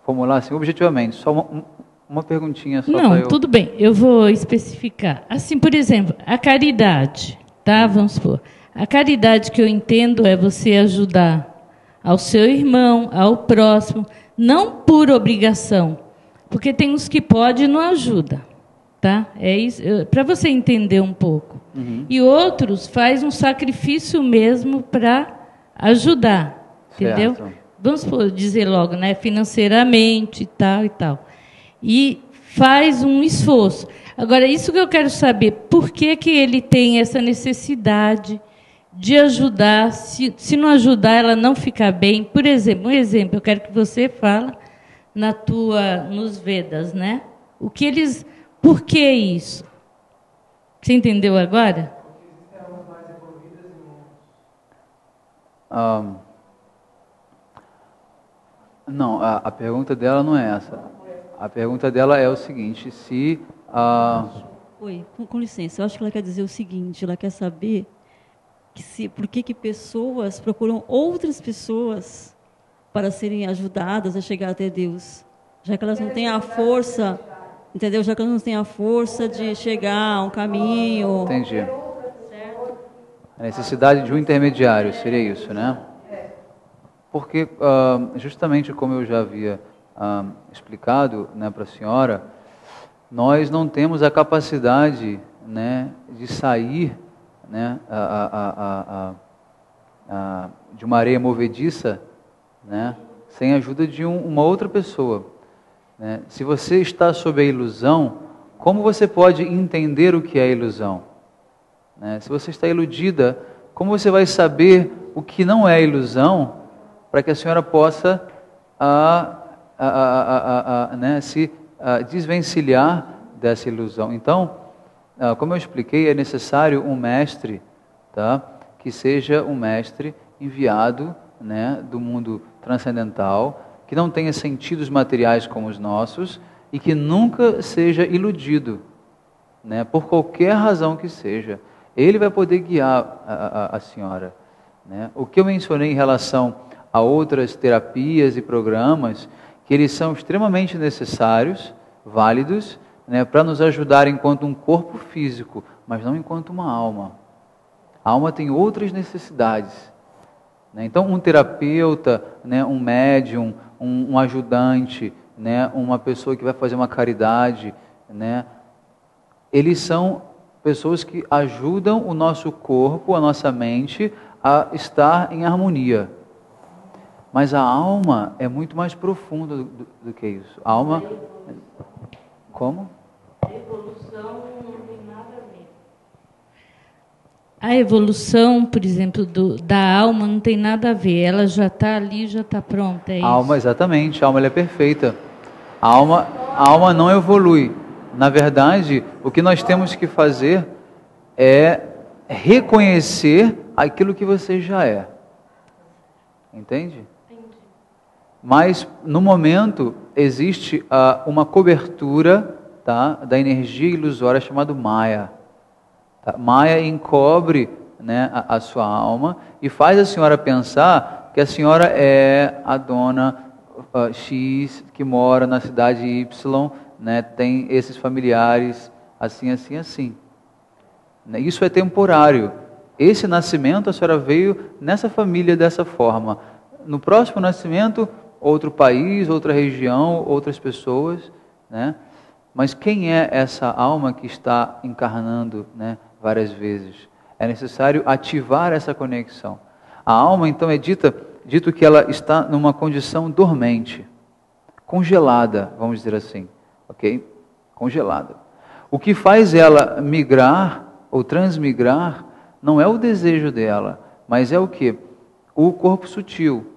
formular assim, objetivamente, só uma perguntinha só. Não, tudo bem, eu vou especificar. Assim, por exemplo, a caridade, tá? Vamos supor. A caridade que eu entendo é você ajudar ao seu irmão, ao próximo, não por obrigação, porque tem uns que podem e não ajuda, tá? É isso, para você entender um pouco. Uhum. E outros faz um sacrifício mesmo para ajudar, entendeu? Certo. Vamos dizer logo, né? Financeiramente e tal e tal. E faz um esforço. Agora, isso que eu quero saber, por que que ele tem essa necessidade de ajudar? Se não ajudar, ela não ficar bem. Por exemplo, eu quero que você fale nos Vedas, né? Por que isso? Você entendeu agora? Não, a pergunta dela não é essa. A pergunta dela é o seguinte, se... Oi, com licença, eu acho que ela quer dizer o seguinte, ela quer saber por que pessoas procuram outras pessoas para serem ajudadas a chegar até Deus, já que elas não têm a força, entendeu? Já que elas não têm a força de chegar a um caminho. Entendi. A necessidade de um intermediário, seria isso, né? Porque, justamente como eu já havia explicado, né, para a senhora, nós não temos a capacidade, né, de sair, né, de uma areia movediça, né, sem a ajuda de uma outra pessoa. Né? Se você está sob a ilusão, como você pode entender o que é ilusão? Né? Se você está iludida, como você vai saber o que não é ilusão, para que a senhora possa né, se desvencilhar dessa ilusão? Então, como eu expliquei, é necessário um mestre, tá, que seja um mestre enviado, né, do mundo transcendental, que não tenha sentidos materiais como os nossos e que nunca seja iludido, né, por qualquer razão que seja. Ele vai poder guiar a senhora. Né? O que eu mencionei em relação a outras terapias e programas, que eles são extremamente necessários, válidos, né, para nos ajudar enquanto um corpo físico, mas não enquanto uma alma. A alma tem outras necessidades. Né? Então, um terapeuta, né, um médium, um ajudante, né, uma pessoa que vai fazer uma caridade, né, eles são pessoas que ajudam o nosso corpo, a nossa mente, a estar em harmonia. Mas a alma é muito mais profunda do que isso. A alma... Como? A evolução não tem nada a ver. A evolução, por exemplo, da alma não tem nada a ver. Ela já está ali, já está pronta. É a alma, exatamente. A alma ela é perfeita. A alma não evolui. Na verdade, o que nós temos que fazer é reconhecer aquilo que você já é. Entende? Mas, no momento, existe uma cobertura, tá, da energia ilusória chamada Maya. Maya encobre, né, a sua alma e faz a senhora pensar que a senhora é a dona X que mora na cidade Y, né, tem esses familiares, assim, assim, assim. Isso é temporário. Esse nascimento, a senhora veio nessa família dessa forma. No próximo nascimento, outro país, outra região, outras pessoas, né? Mas quem é essa alma que está encarnando, né, várias vezes? É necessário ativar essa conexão. A alma, então, é dito que ela está numa condição dormente, congelada, vamos dizer assim, ok? Congelada. O que faz ela migrar ou transmigrar não é o desejo dela, mas é o quê? O corpo sutil.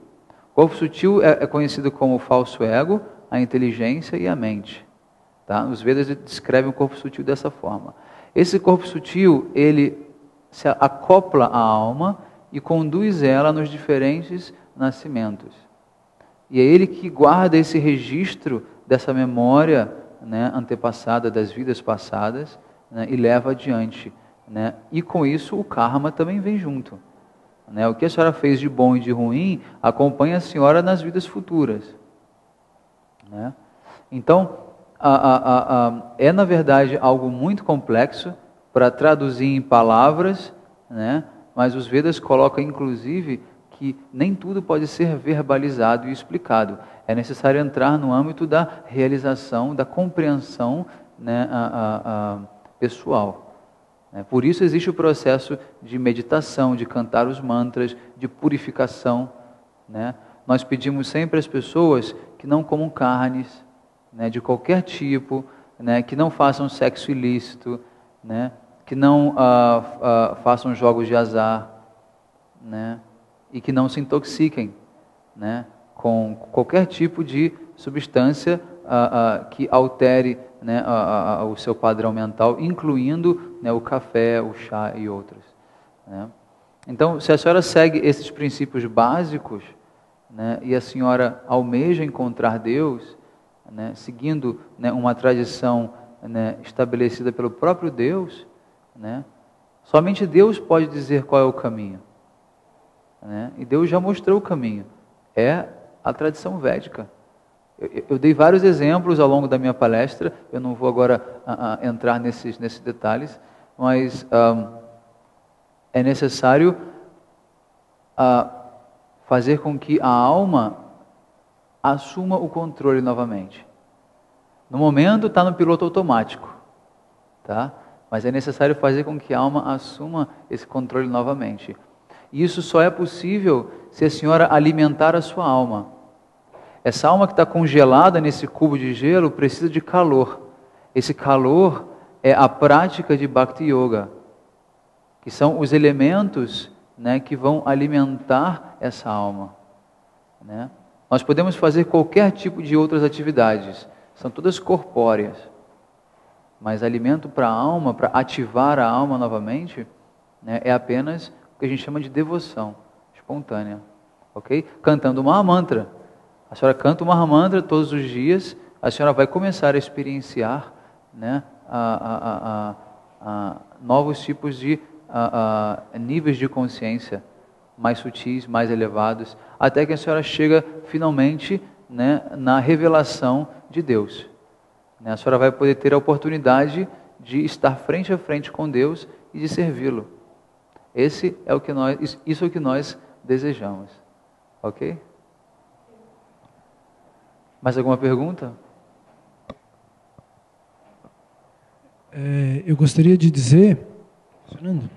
O corpo sutil é conhecido como o falso ego, a inteligência e a mente. Tá? Os Vedas descrevem o corpo sutil dessa forma. Esse corpo sutil, ele se acopla à alma e conduz ela nos diferentes nascimentos. E é ele que guarda esse registro dessa memória, né, antepassada, das vidas passadas, né, e leva adiante. Né? E com isso o karma também vem junto. Né? O que a senhora fez de bom e de ruim acompanha a senhora nas vidas futuras. Né? Então, é na verdade algo muito complexo para traduzir em palavras, né? Mas os Vedas colocam inclusive que nem tudo pode ser verbalizado e explicado. É necessário entrar no âmbito da realização, da compreensão, né, pessoal. Por isso existe o processo de meditação, de cantar os mantras, de purificação. Né? Nós pedimos sempre às pessoas que não comam carnes, né, de qualquer tipo, né, que não façam sexo ilícito, né, que não façam jogos de azar, né, e que não se intoxiquem, né, com qualquer tipo de substância que altere, né, o seu padrão mental, incluindo, né, o café, o chá e outros. Né. Então, se a senhora segue esses princípios básicos, né, e a senhora almeja encontrar Deus, né, seguindo, né, uma tradição, né, estabelecida pelo próprio Deus, né, somente Deus pode dizer qual é o caminho. Né, e Deus já mostrou o caminho. É a tradição védica. Eu dei vários exemplos ao longo da minha palestra, eu não vou agora entrar nesses detalhes, mas é necessário fazer com que a alma assuma o controle novamente. No momento está no piloto automático, tá? Mas é necessário fazer com que a alma assuma esse controle novamente. E isso só é possível se a senhora alimentar a sua alma. Essa alma que está congelada nesse cubo de gelo precisa de calor. Esse calor é a prática de Bhakti Yoga, que são os elementos, né, que vão alimentar essa alma. Né? Nós podemos fazer qualquer tipo de outras atividades, são todas corpóreas. Mas alimento para a alma, para ativar a alma novamente, né, é apenas o que a gente chama de devoção espontânea. Ok? Cantando uma mantra. A senhora canta o Mahamantra todos os dias, a senhora vai começar a experienciar, né, novos tipos de níveis de consciência mais sutis, mais elevados, até que a senhora chega finalmente, né, na revelação de Deus. A senhora vai poder ter a oportunidade de estar frente a frente com Deus e de servi-lo. Isso é o que nós desejamos. Ok? Mais alguma pergunta? Eu gostaria de dizer, Fernando,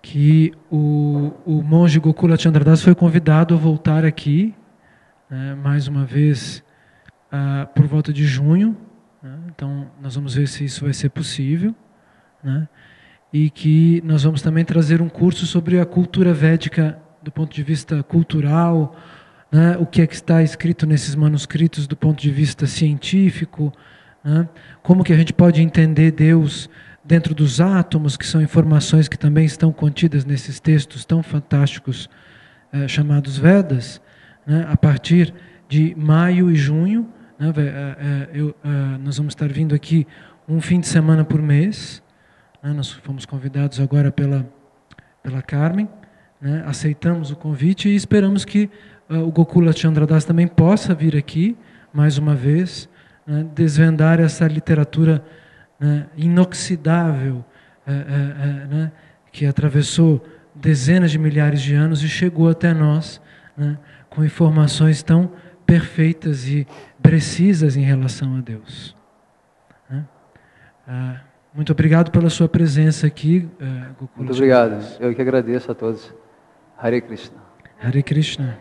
que o monge Gokula Chandradas foi convidado a voltar aqui, né, mais uma vez, por volta de junho. Né, então, nós vamos ver se isso vai ser possível. Né, e que nós vamos também trazer um curso sobre a cultura védica do ponto de vista cultural, né, o que é que está escrito nesses manuscritos do ponto de vista científico, né, como que a gente pode entender Deus dentro dos átomos, que são informações que também estão contidas nesses textos tão fantásticos chamados Vedas, né, a partir de maio e junho. Né, nós vamos estar vindo aqui um fim de semana por mês, né? Nós fomos convidados agora pela Carmen, né? Aceitamos o convite e esperamos que o Gokula Chandra Das também possa vir aqui, mais uma vez, né? Desvendar essa literatura, né? Inoxidável, né? Que atravessou dezenas de milhares de anos e chegou até nós, né? Com informações tão perfeitas e precisas em relação a Deus. Né? Muito obrigado pela sua presença aqui, Gokula. Muito obrigado. Eu que agradeço a todos. Hare Krishna. Hare Krishna.